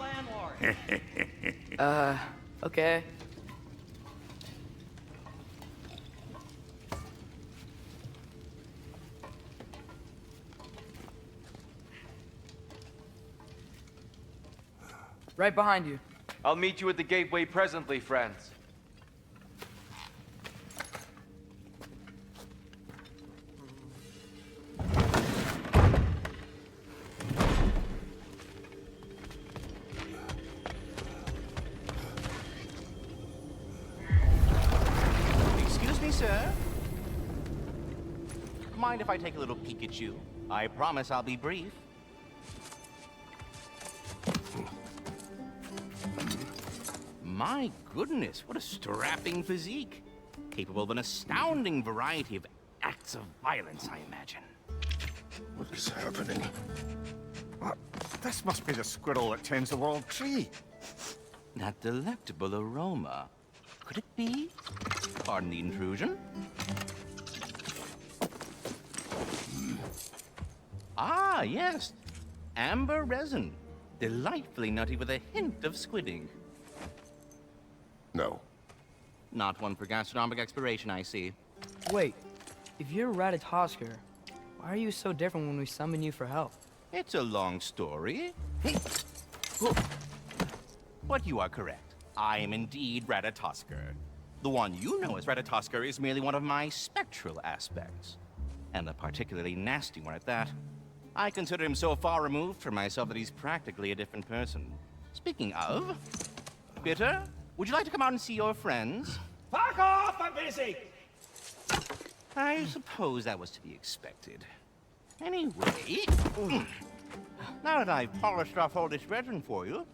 landlord. Okay. Right behind you. I'll meet you at the gateway presently, friends. Excuse me, sir. Mind if I take a little peek at you? I promise I'll be brief. My goodness, what a strapping physique. Capable of an astounding variety of acts of violence, I imagine. What is happening? This must be the squirrel that tends the world tree. That delectable aroma. Could it be? Pardon the intrusion. Ah, yes. Amber resin. Delightfully nutty with a hint of squidding. No. Not one for gastronomic exploration, I see. Wait, if you're Ratatosker, why are you so different when we summon you for help? It's a long story. But you are correct. I am indeed Ratatosker. The one you know as Ratatosker is merely one of my spectral aspects. And a particularly nasty one at that. I consider him so far removed from myself that he's practically a different person. Speaking of... Bitter, would you like to come out and see your friends? Fuck off! I'm busy! I suppose that was to be expected. Anyway... Now that I've polished off all this resin for you,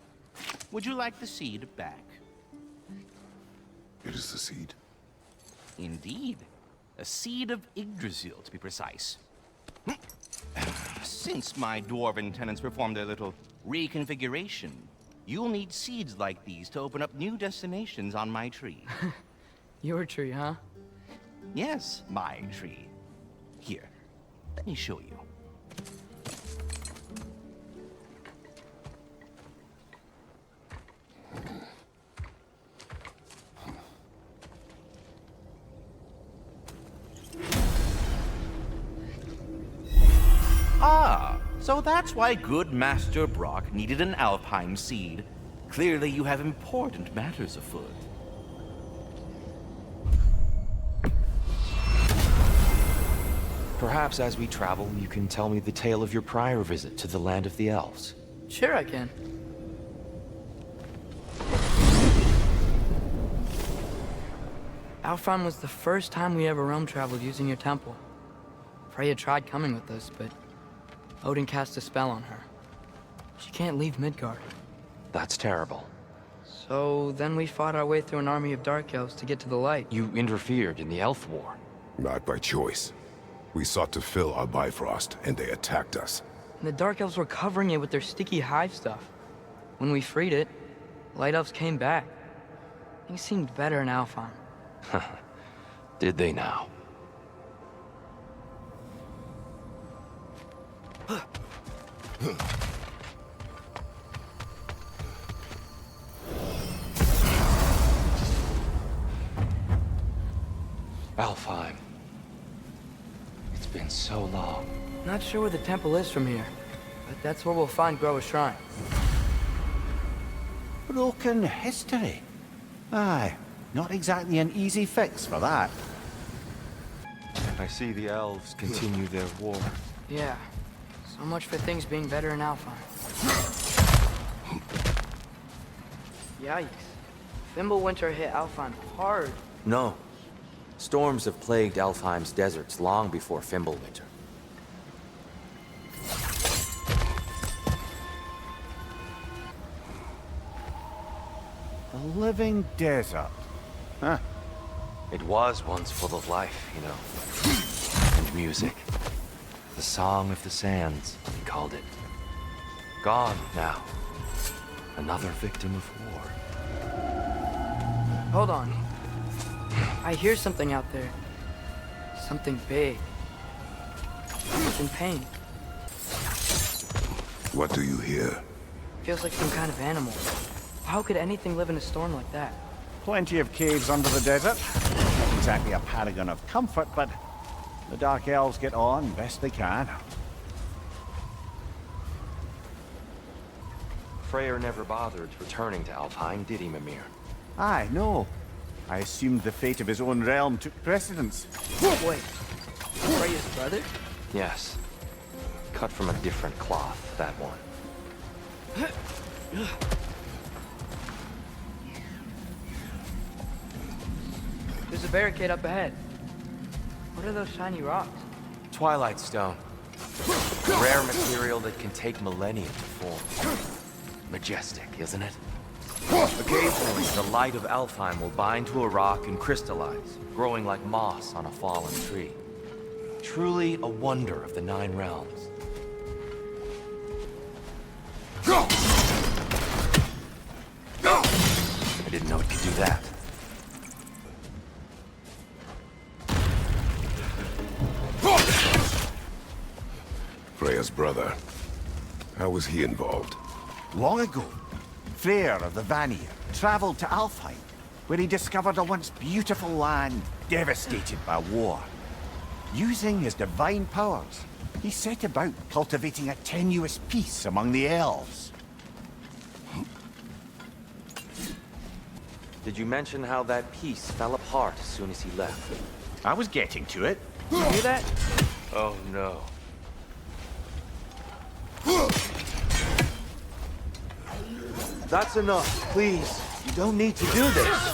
would you like the seed back? It is the seed. Indeed. A seed of Yggdrasil, to be precise. Since my dwarven tenants performed a little reconfiguration, you'll need seeds like these to open up new destinations on my tree. Your tree, huh? Yes, my tree. Here, let me show you. Ah, so that's why good Master Brock needed an Alfheim seed. Clearly you have important matters afoot. Perhaps as we travel, you can tell me the tale of your prior visit to the land of the elves. Sure I can. Alfheim was the first time we ever realm traveled using your temple. Freya tried coming with us, but Odin cast a spell on her. She can't leave Midgard. That's terrible. So then we fought our way through an army of dark elves to get to the light. You interfered in the elf war. Not by choice. We sought to fill our Bifrost, and they attacked us. And the dark elves were covering it with their sticky hive stuff. When we freed it, light elves came back. Things seemed better in Alfheim. Did they now? Alfheim. It's been so long. Not sure where the temple is from here, but that's where we'll find Groa's shrine. Broken history. Aye, not exactly an easy fix for that. I see the elves continue their war. Yeah, so much for things being better in Alfheim. Yikes. Fimbulwinter hit Alfheim hard. No. Storms have plagued Alfheim's deserts long before Fimbulwinter. The living desert. Huh. It was once full of life, you know. And music. The Song of the Sands, he called it. Gone now. Another victim of war. Hold on. I hear something out there. Something big. It's in pain. What do you hear? Feels like some kind of animal. How could anything live in a storm like that? Plenty of caves under the desert. Not exactly a paragon of comfort, but the Dark Elves get on best they can. Freyr never bothered returning to Alfheim, did he, Mimir? Aye, no. I assumed the fate of his own realm took precedence. Wait. Freya's brother? Yes. Cut from a different cloth, that one. There's a barricade up ahead. What are those shiny rocks? Twilight Stone. A rare material that can take millennia to form. Majestic, isn't it? Occasionally, the light of Alfheim will bind to a rock and crystallize, growing like moss on a fallen tree. Truly a wonder of the Nine Realms. I didn't know it could do that. Freya's brother. How was he involved? Long ago, Freyr of the Vanir traveled to Alfheim, where he discovered a once beautiful land devastated by war. Using his divine powers, he set about cultivating a tenuous peace among the elves. Did you mention how that piece fell apart as soon as he left? I was getting to it. You hear that? Oh no. That's enough, please. You don't need to do this.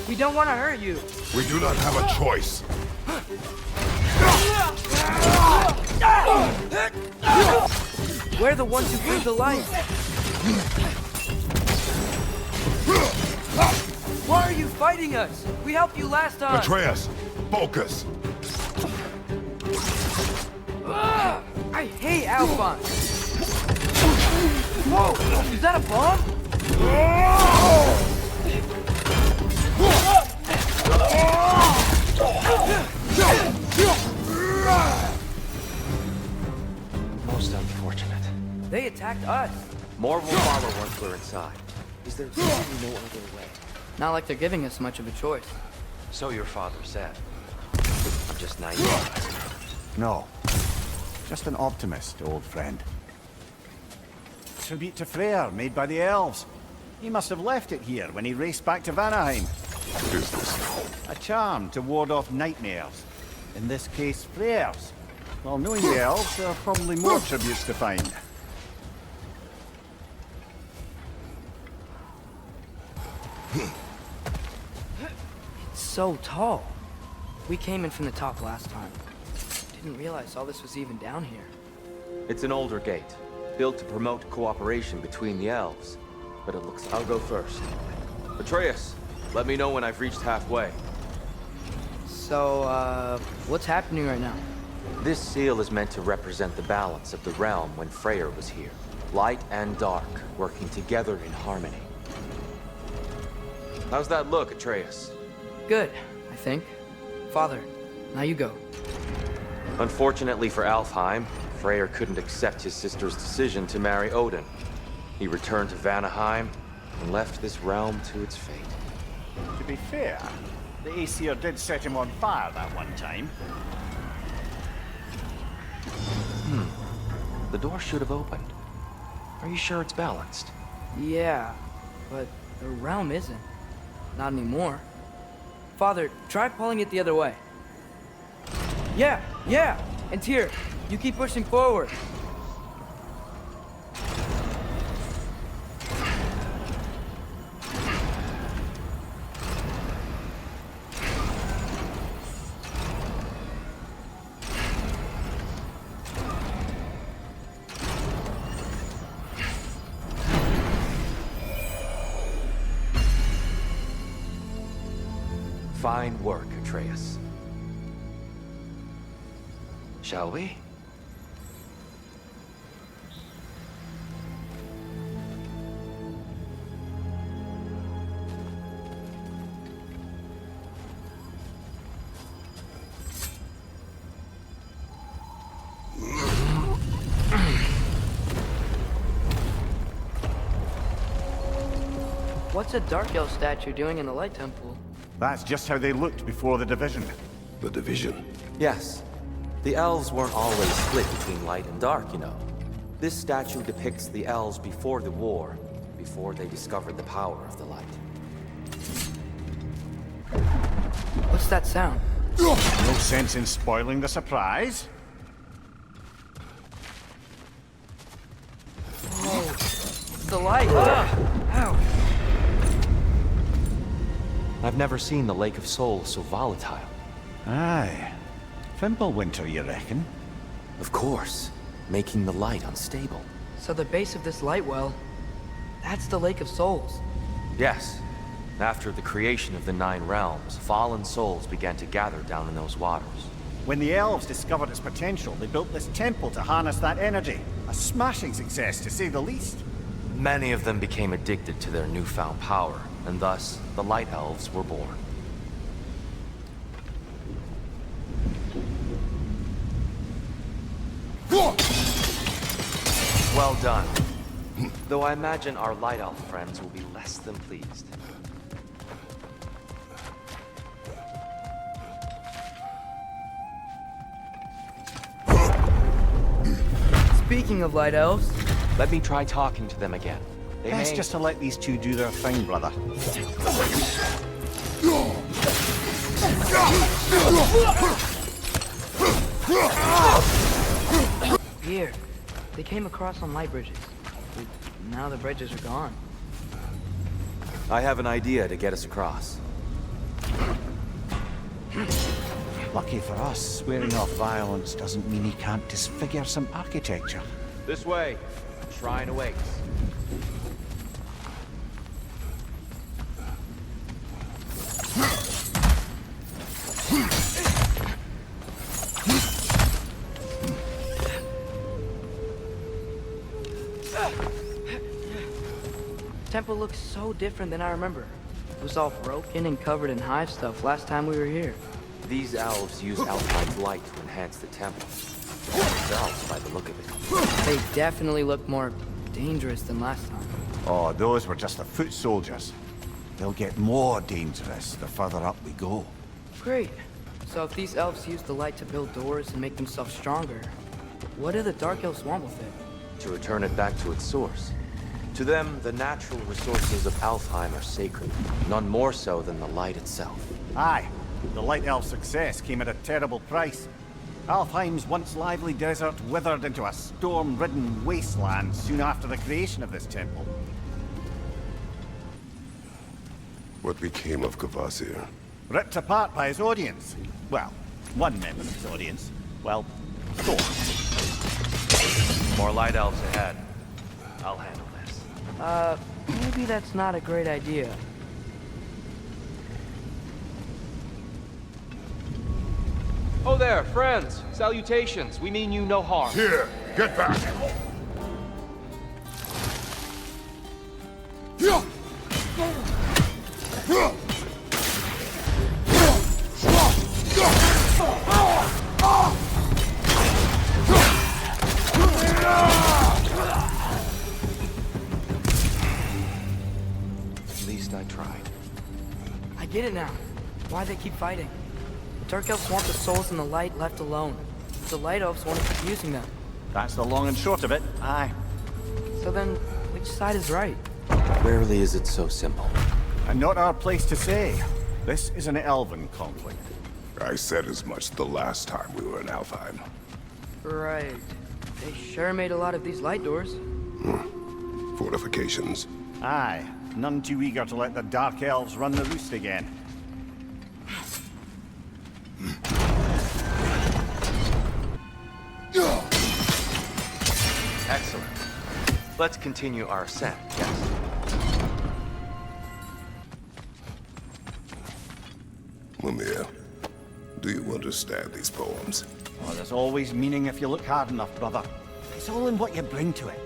We don't want to hurt you. We do not have a choice. We're the ones who bring the light. Why are you fighting us? We helped you last time. Atreus, focus. I hate Alphon. Whoa! Is that a bomb? Most unfortunate. They attacked us. More will follow once we're inside. Is there really no other way? Not like they're giving us much of a choice. So your father said. I'm just naive. No. Just an optimist, old friend. Tribute to Freyr, made by the elves. He must have left it here when he raced back to Vanaheim. What is this? A charm to ward off nightmares. In this case, Freyr's. Well, knowing the elves, there are probably more tributes to find. It's so tall. We came in from the top last time. Didn't realize all this was even down here. It's an older gate, built to promote cooperation between the elves. But it looks I'll go first. Atreus, let me know when I've reached halfway. So, what's happening right now? This seal is meant to represent the balance of the realm when Freyr was here. Light and dark, working together in harmony. How's that look, Atreus? Good, I think. Father, now you go. Unfortunately for Alfheim, Freyr couldn't accept his sister's decision to marry Odin. He returned to Vanaheim and left this realm to its fate. To be fair, the Aesir did set him on fire that one time. The door should have opened. Are you sure it's balanced? Yeah, but the realm isn't. Not anymore. Father, try pulling it the other way. Yeah! And Tyr, you keep pushing forward. Fine work, Atreus. Shall we? What's a Dark Elf statue doing in the Light Temple? That's just how they looked before the division. The division. Yes. The elves weren't always split between light and dark, you know. This statue depicts the elves before the war, before they discovered the power of the light. What's that sound? No sense in spoiling the surprise. Whoa. It's the light. Ow. I've never seen the Lake of Souls so volatile. Aye. Fimbulwinter, you reckon? Of course, making the light unstable. So the base of this light well, that's the Lake of Souls. Yes. After the creation of the Nine Realms, fallen souls began to gather down in those waters. When the elves discovered its potential, they built this temple to harness that energy. A smashing success, to say the least. Many of them became addicted to their newfound power, and thus, the Light Elves were born. Well done. Though I imagine our Light Elf friends will be less than pleased. Speaking of Light Elves... Let me try talking to them again. Best just to let these two do their thing, brother. Weird. They came across on light bridges. But now the bridges are gone. I have an idea to get us across. Lucky for us, swearing off violence doesn't mean he can't disfigure some architecture. This way. Shrine awaits. Temple looks so different than I remember. It was all broken and covered in hive stuff last time we were here. These elves use Alpine's light to enhance the temple. Themselves, by the look of it. They definitely look more dangerous than last time. Oh, those were just the foot soldiers. They'll get more dangerous the further up we go. Great. So if these elves use the light to build doors and make themselves stronger, what do the Dark Elves want with it? To return it back to its source. To them, the natural resources of Alfheim are sacred, none more so than the light itself. Aye. The Light Elf success came at a terrible price. Alfheim's once lively desert withered into a storm-ridden wasteland soon after the creation of this temple. What became of Kvasir? Ripped apart by his audience. Well, one member of his audience. Well, four. More Light Elves ahead. I'll handle this. Maybe that's not a great idea. Oh there, friends! Salutations! We mean you no harm. Here, get back! At least I tried. I get it now. Why they keep fighting. The Dark Elves want the souls in the light left alone. The Light Elves want to keep using them. That's the long and short of it. Aye. So then, which side is right? Rarely is it so simple. And not our place to say. This is an elven conflict. I said as much the last time we were in Alfheim. Right. They sure made a lot of these light doors. Fortifications. Aye. None too eager to let the Dark Elves run the roost again. Excellent. Let's continue our ascent, yes? Mimir, do you understand these poems? Oh, there's always meaning if you look hard enough, brother. It's all in what you bring to it.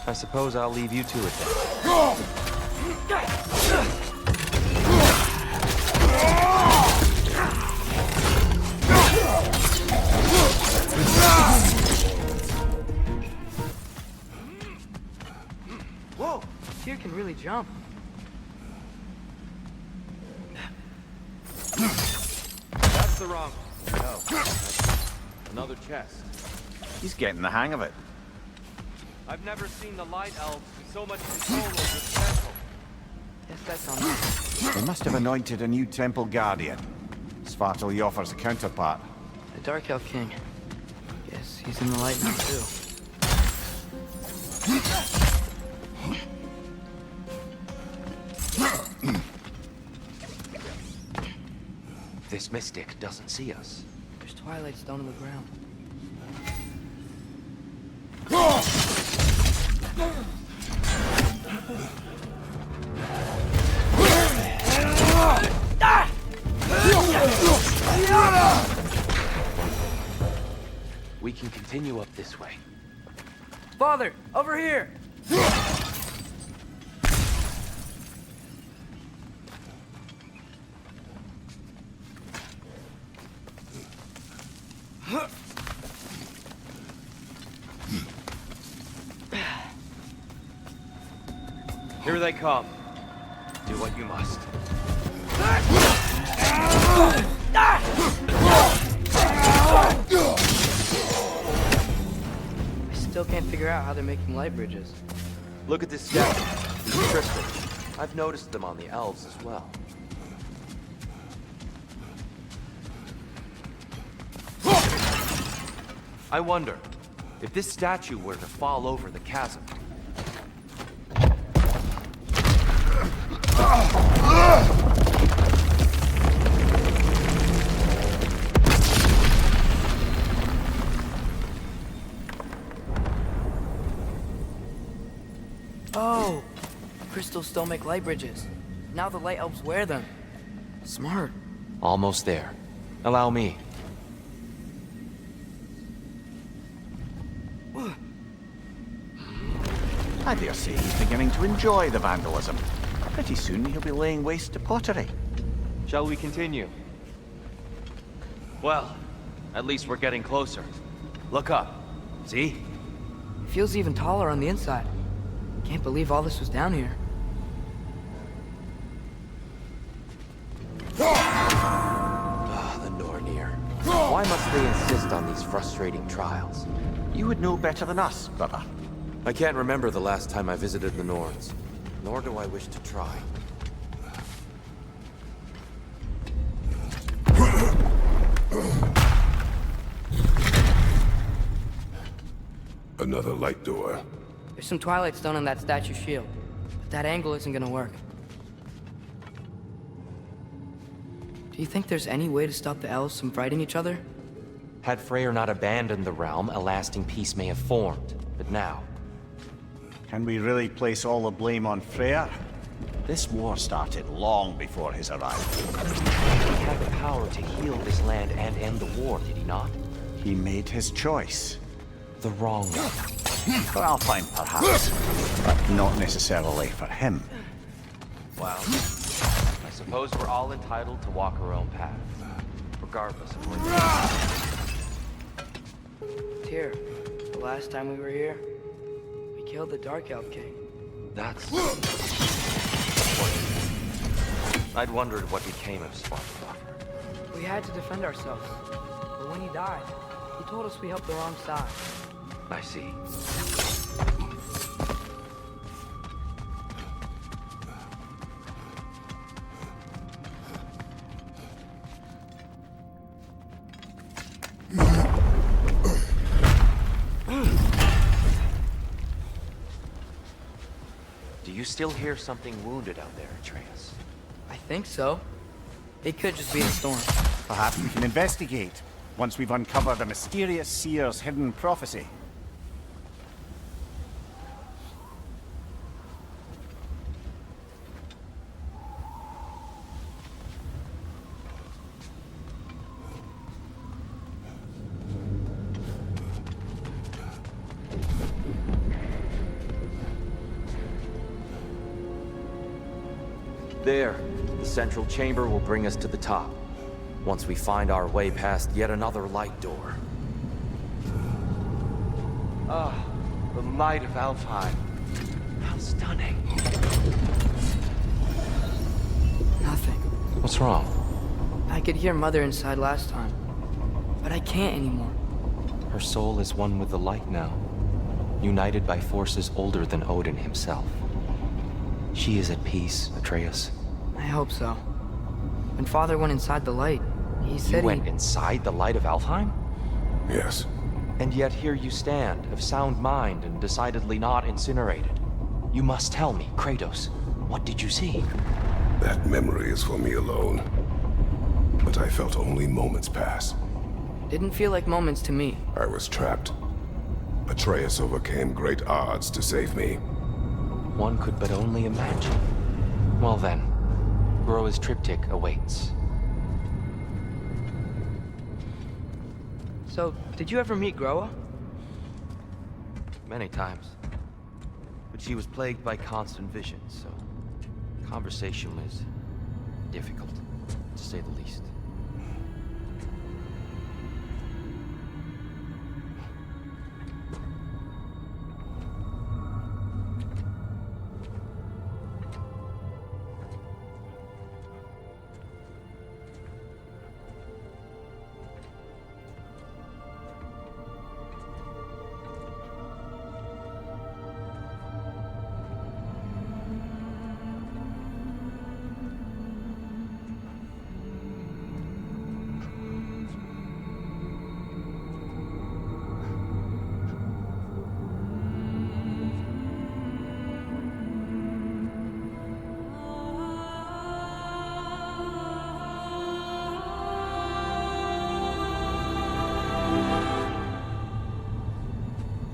I suppose I'll leave you to it then. really jump. That's the wrong one. No. That's another chest. He's getting the hang of it. I've never seen the Light Elves with so much control over the temple. Guess that's on me. They must have anointed a new temple guardian. Svartal Yoffer's a counterpart. The Dark Elf King. Guess he's in the light now, too. This mystic doesn't see us. There's Twilight Stone on the ground. We can continue up this way. Father, over here! Here they come. Do what you must. I still can't figure out how they're making light bridges. Look at this statue. These crystals. I've noticed them on the elves as well. I wonder, if this statue were to fall over the chasm, Oh! Crystals still make light bridges. Now the light elves wear them. Smart. almost there. Allow me. I dare say he's beginning to enjoy the vandalism. Pretty soon he'll be laying waste to pottery. Shall we continue? Well, at least we're getting closer. Look up. See? It feels even taller on the inside. Can't believe all this was down here. Ah, the Nornir. Why must they insist on these frustrating trials? You would know better than us, brother. I can't remember the last time I visited the Norns, nor do I wish to try. Another light door. There's some Twilight Stone on that statue shield, but that angle isn't gonna work. Do you think there's any way to stop the elves from fighting each other? Had Freyr not abandoned the realm, a lasting peace may have formed. But now... Can we really place all the blame on Freyr? This war started long before his arrival. He had the power to heal this land and end the war, did he not? He made his choice. The wrong one. For Alpine, perhaps, but not necessarily for him. Well, I suppose we're all entitled to walk our own paths, regardless of where Tyr, the last time we were here, we killed the Dark Elf King. That's... I'd wondered what became of Svartalfheim. We had to defend ourselves, but when he died, he told us we helped the wrong side. I see. Do you still hear something wounded out there, Atreus? I think so. It could just be the storm. Perhaps we can investigate, once we've uncovered the mysterious seer's hidden prophecy. There, the central chamber will bring us to the top. Once we find our way past yet another light door. Ah, the light of Alfheim. How stunning. Nothing. What's wrong? I could hear Mother inside last time, but I can't anymore. Her soul is one with the light now, united by forces older than Odin himself. She is at peace, Atreus. I hope so. When Father went inside the light, he said You went inside the light of Alfheim? Yes. And yet here you stand, of sound mind and decidedly not incinerated. You must tell me, Kratos, what did you see? That memory is for me alone. But I felt only moments pass. Didn't feel like moments to me. I was trapped. Atreus overcame great odds to save me. One could but only imagine. Well then, Groa's triptych awaits. So, did you ever meet Groa? Many times. But she was plagued by constant visions, so conversation was difficult, to say the least.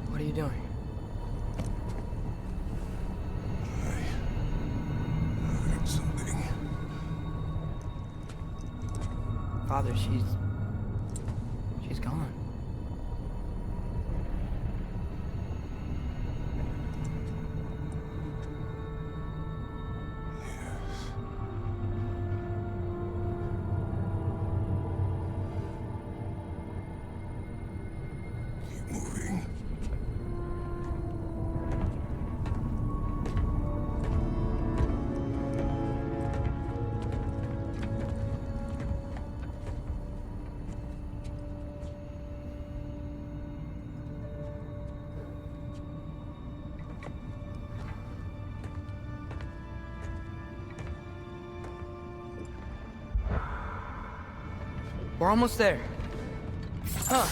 What are you doing? I heard something. Father, she's gone. Keep moving. We're almost there. Huh.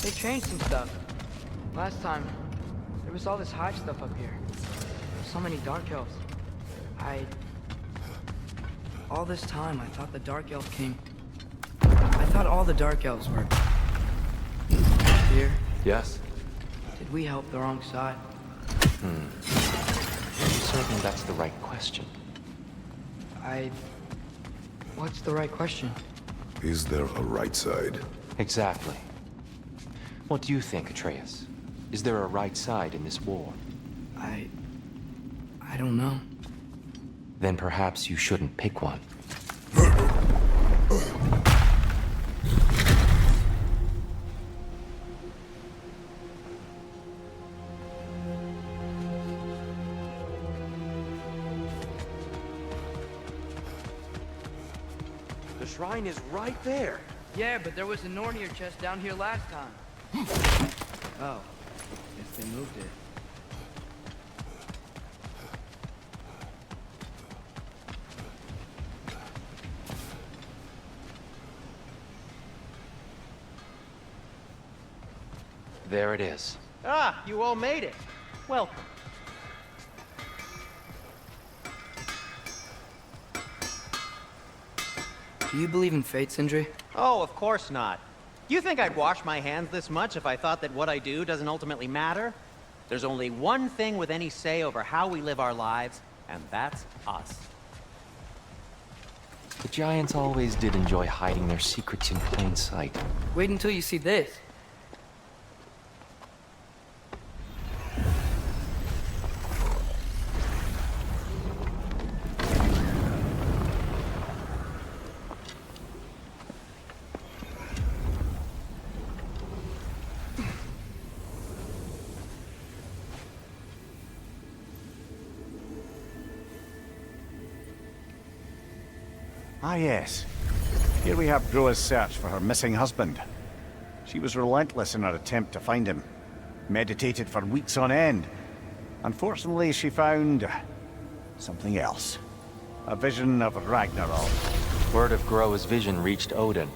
They changed some stuff. Last time, there was all this high stuff up here. So many Dark Elves. All this time, I thought the Dark Elf King... I thought all the Dark Elves were... here. Yes? Did we help the wrong side? Are you certain that's the right question? What's the right question? Is there a right side? Exactly. What do you think, Atreus? Is there a right side in this war? I don't know. Then perhaps you shouldn't pick one. The shrine is right there. Yeah, but there was a Nornir chest down here last time. Oh. Guess they moved it. There it is. Ah, you all made it. Welcome. Do you believe in fate, Sindri? Oh, of course not. You think I'd wash my hands this much if I thought that what I do doesn't ultimately matter? There's only one thing with any say over how we live our lives, and that's us. The giants always did enjoy hiding their secrets in plain sight. Wait until you see this. Ah, yes. Here we have Groa's search for her missing husband. She was relentless in her attempt to find him. Meditated for weeks on end. Unfortunately, she found something else. A vision of Ragnarok. Word of Groa's vision reached Odin.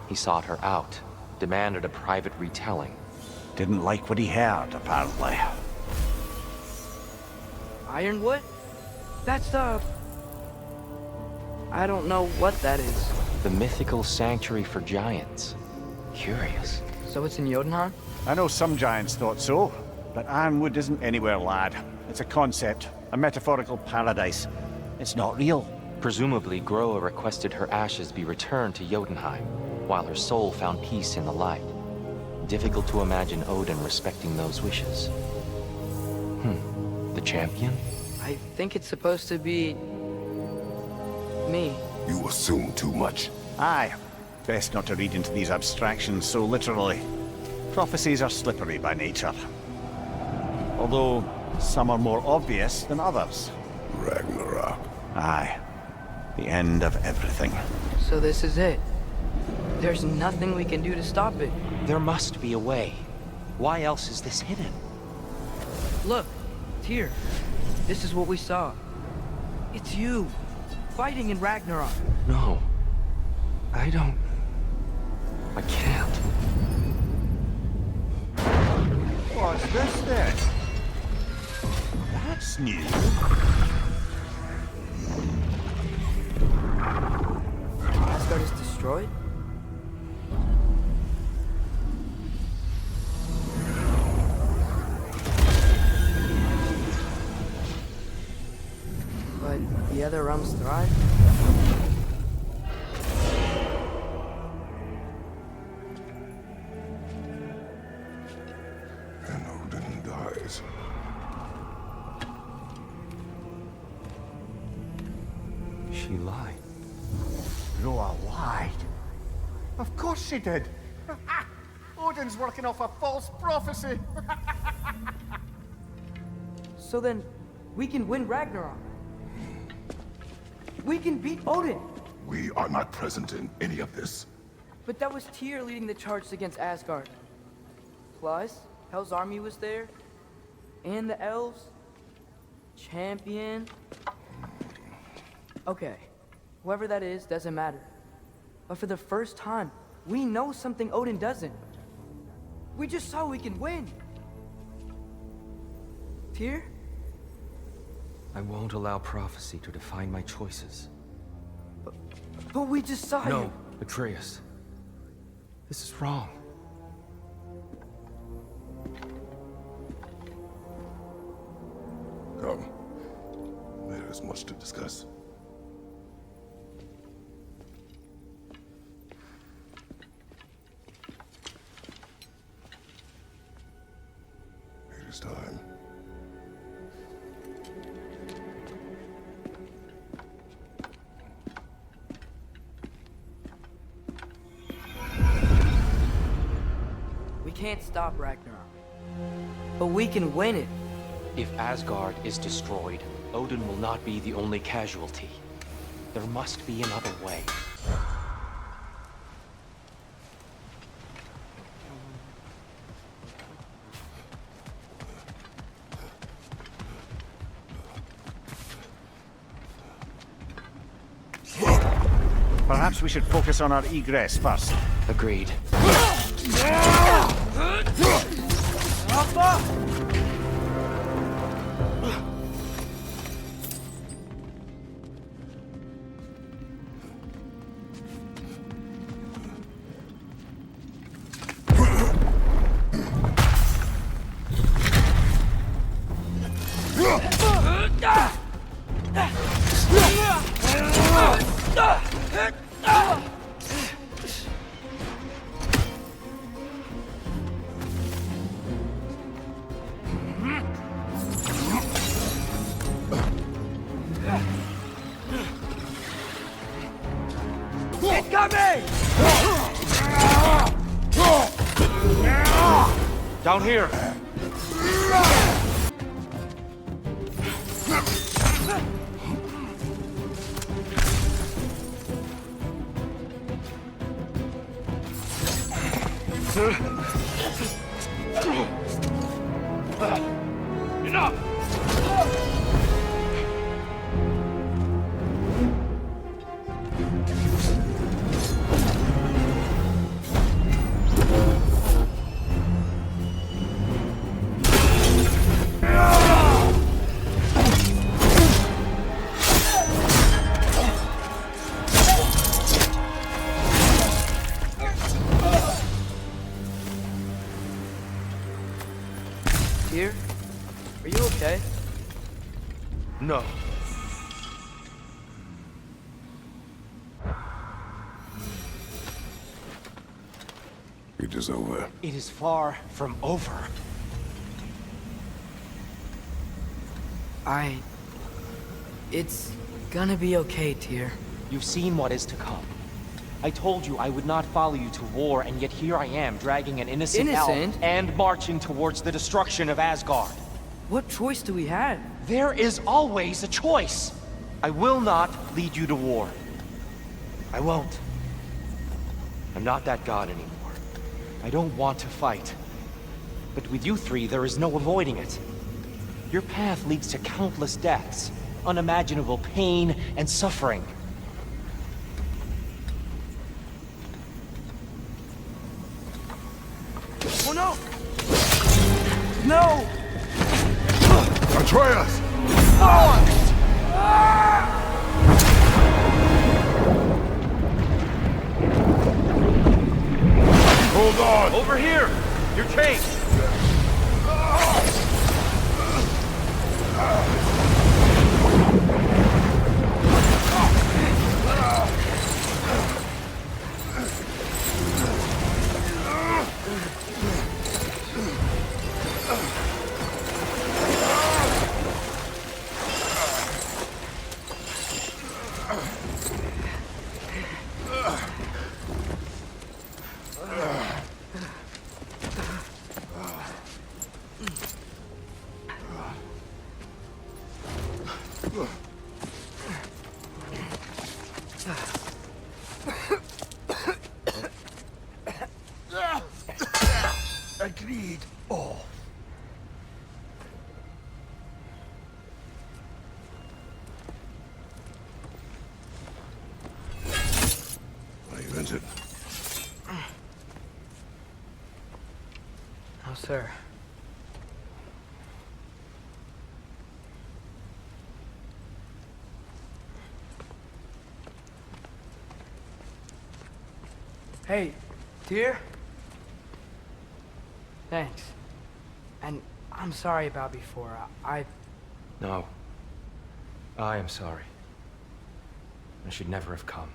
He sought her out, demanded a private retelling. Didn't like what he heard, apparently. Ironwood? That's the... I don't know what that is. The mythical sanctuary for giants. Curious. So it's in Jotunheim? I know some giants thought so, but Ironwood isn't anywhere, lad. It's a concept, a metaphorical paradise. It's not real. Presumably, Groa requested her ashes be returned to Jotunheim, while her soul found peace in the light. Difficult to imagine Odin respecting those wishes. The champion? I think it's supposed to be... me. You assume too much. Aye. Best not to read into these abstractions so literally. Prophecies are slippery by nature. Although, some are more obvious than others. Ragnarok. Aye. The end of everything. So this is it. There's nothing we can do to stop it. There must be a way. Why else is this hidden? Look, Tyr. This is what we saw. It's you, fighting in Ragnarok. No. I don't... I can't. What's this then? That's new. Asgard is destroyed? But the other realms thrive? And Odin dies. She lied. Groa lied. Of course she did. Odin's working off a false prophecy. So then, we can win Ragnarok. We can beat Odin. We are not present in any of this. But that was Tyr leading the charge against Asgard. Plus, Hell's army was there. And the elves. Champion. Okay, whoever that is doesn't matter. But for the first time, we know something Odin doesn't. We just saw we can win. Tyr? I won't allow prophecy to define my choices. But we just saw No, you. Atreus. This is wrong. Come. There is much to discuss. It is time. We can't stop Ragnarok. But we can win it. If Asgard is destroyed, Odin will not be the only casualty. There must be another way. Perhaps we should focus on our egress first. Agreed. Down here! Dear, are you okay? No. It is over. It is far from over. It's gonna be okay, Tyr. You've seen what is to come. I told you I would not follow you to war, and yet here I am, dragging an innocent elf and marching towards the destruction of Asgard. What choice do we have? There is always a choice. I will not lead you to war. I won't. I'm not that god anymore. I don't want to fight. But with you three, there is no avoiding it. Your path leads to countless deaths, unimaginable pain and suffering. Oh no! No! Atreus! Hold on! Over here! You're chased! Agreed. All. I entered. Oh, sir. Hey, Tyr? Thanks. And I'm sorry about before. No. I am sorry. I should never have come.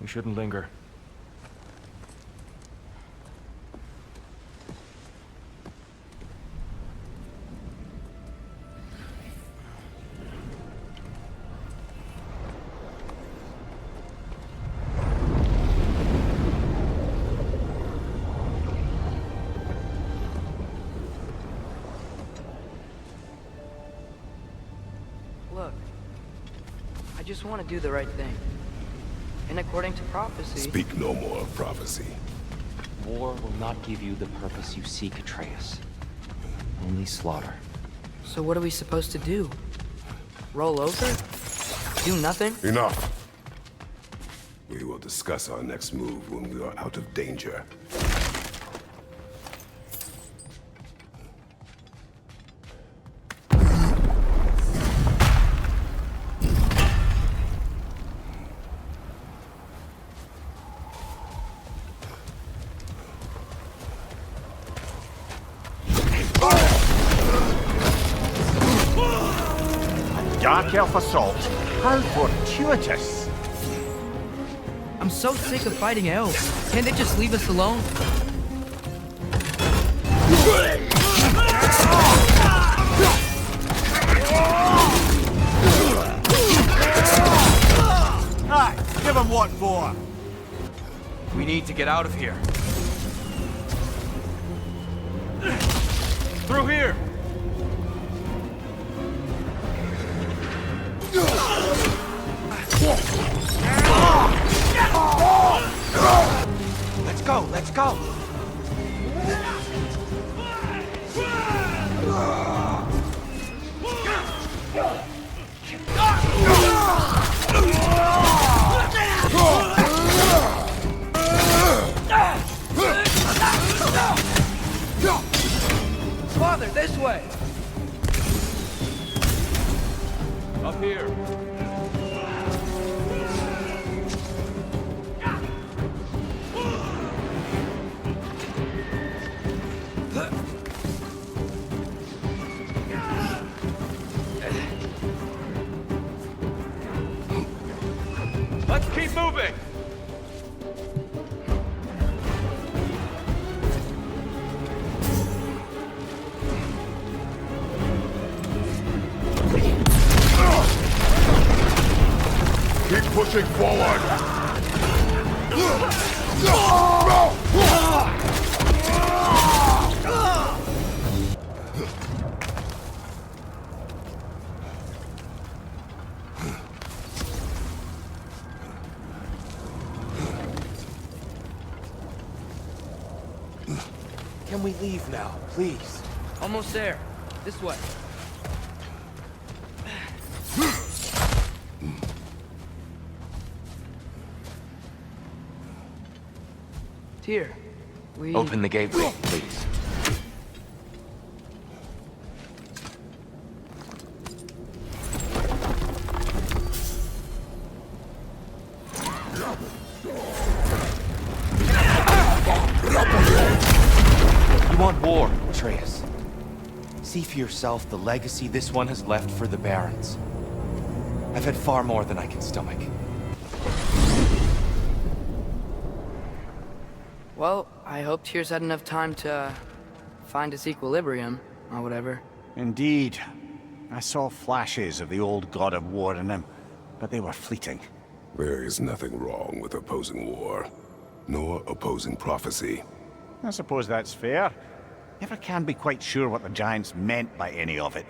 We shouldn't linger. Look, I just want to do the right thing. And according to prophecy... Speak no more of prophecy. War will not give you the purpose you seek, Atreus. Only slaughter. So what are we supposed to do? Roll over? Do nothing? Enough. We will discuss our next move when we are out of danger. Dark Elf assault? How fortuitous! I'm so sick of fighting elves. Can't they just leave us alone? Aye, give him what for! We need to get out of here. Through here! Let's go, let's go! Father, this way! Up here. Let's keep moving! Keep pushing forward! Can we leave now, please? Almost there. This way. Tyr, we... Open the gateway, please. You want war, Atreus. See for yourself the legacy this one has left for the Barons. I've had far more than I can stomach. Well, I hope Tyr's had enough time to find his equilibrium, or whatever. Indeed. I saw flashes of the old god of war in him, but they were fleeting. There is nothing wrong with opposing war, nor opposing prophecy. I suppose that's fair. Never can be quite sure what the Giants meant by any of it.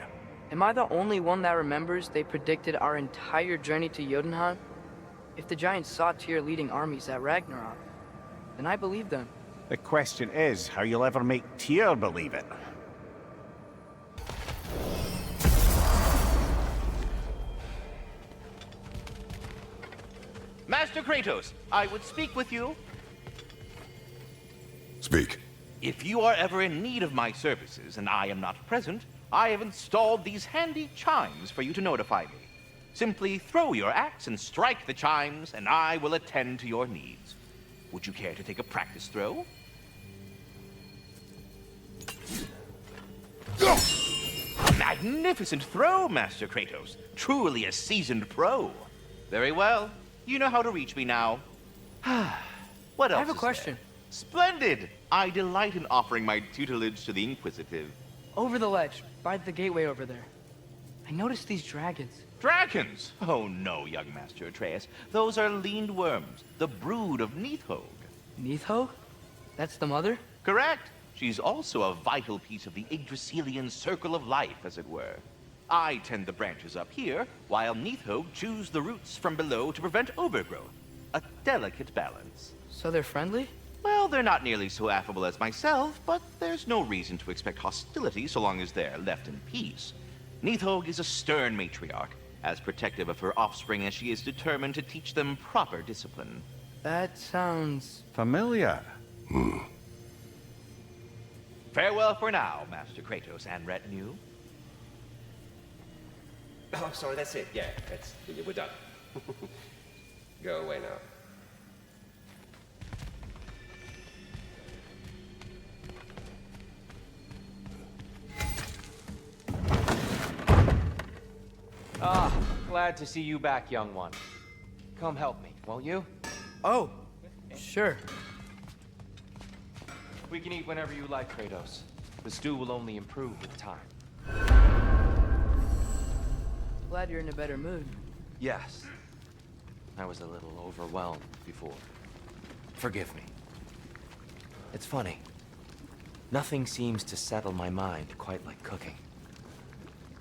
Am I the only one that remembers they predicted our entire journey to Jotunheim? If the Giants saw Tyr leading armies at Ragnarok, then I believe them. The question is how you'll ever make Tyr believe it. Master Kratos, I would speak with you. Speak. If you are ever in need of my services and I am not present, I have installed these handy chimes for you to notify me. Simply throw your axe and strike the chimes, and I will attend to your needs. Would you care to take a practice throw? A magnificent throw, Master Kratos. Truly a seasoned pro. Very well. You know how to reach me now. What else? I have a question. There? Splendid! I delight in offering my tutelage to the inquisitive. Over the ledge, by the gateway over there. I noticed these dragons. Dragons? Oh no, young Master Atreus. Those are leaned worms, the brood of Nidhogg. Nidhogg? That's the mother? Correct. She's also a vital piece of the Yggdrasilian circle of life, as it were. I tend the branches up here, while Nidhogg chews the roots from below to prevent overgrowth. A delicate balance. So they're friendly? Well, they're not nearly so affable as myself, but there's no reason to expect hostility so long as they're left in peace. Nidhogg is a stern matriarch, as protective of her offspring as she is determined to teach them proper discipline. That sounds... familiar. Farewell for now, Master Kratos and retinue. Oh, I'm sorry, that's it. Yeah, we're done. Go away now. Ah, glad to see you back, young one. Come help me, won't you? Oh, sure. We can eat whenever you like, Kratos. The stew will only improve with time. Glad you're in a better mood. Yes. I was a little overwhelmed before. Forgive me. It's funny. Nothing seems to settle my mind quite like cooking.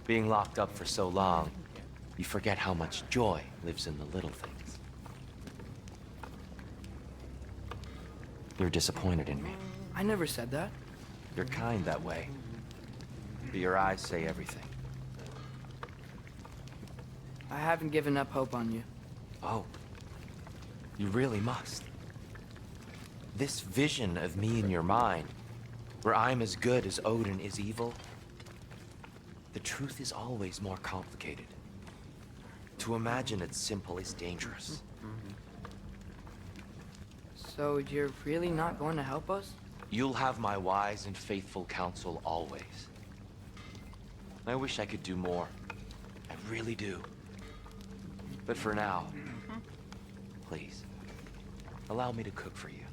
Being locked up for so long, you forget how much joy lives in the little things. You're disappointed in me. I never said that. You're kind that way. But your eyes say everything. I haven't given up hope on you. Oh. You really must. This vision of me in your mind, where I'm as good as Odin is evil, the truth is always more complicated. To imagine it's simple is dangerous. So you're really not going to help us? You'll have my wise and faithful counsel always. I wish I could do more. I really do. But for now, please, allow me to cook for you.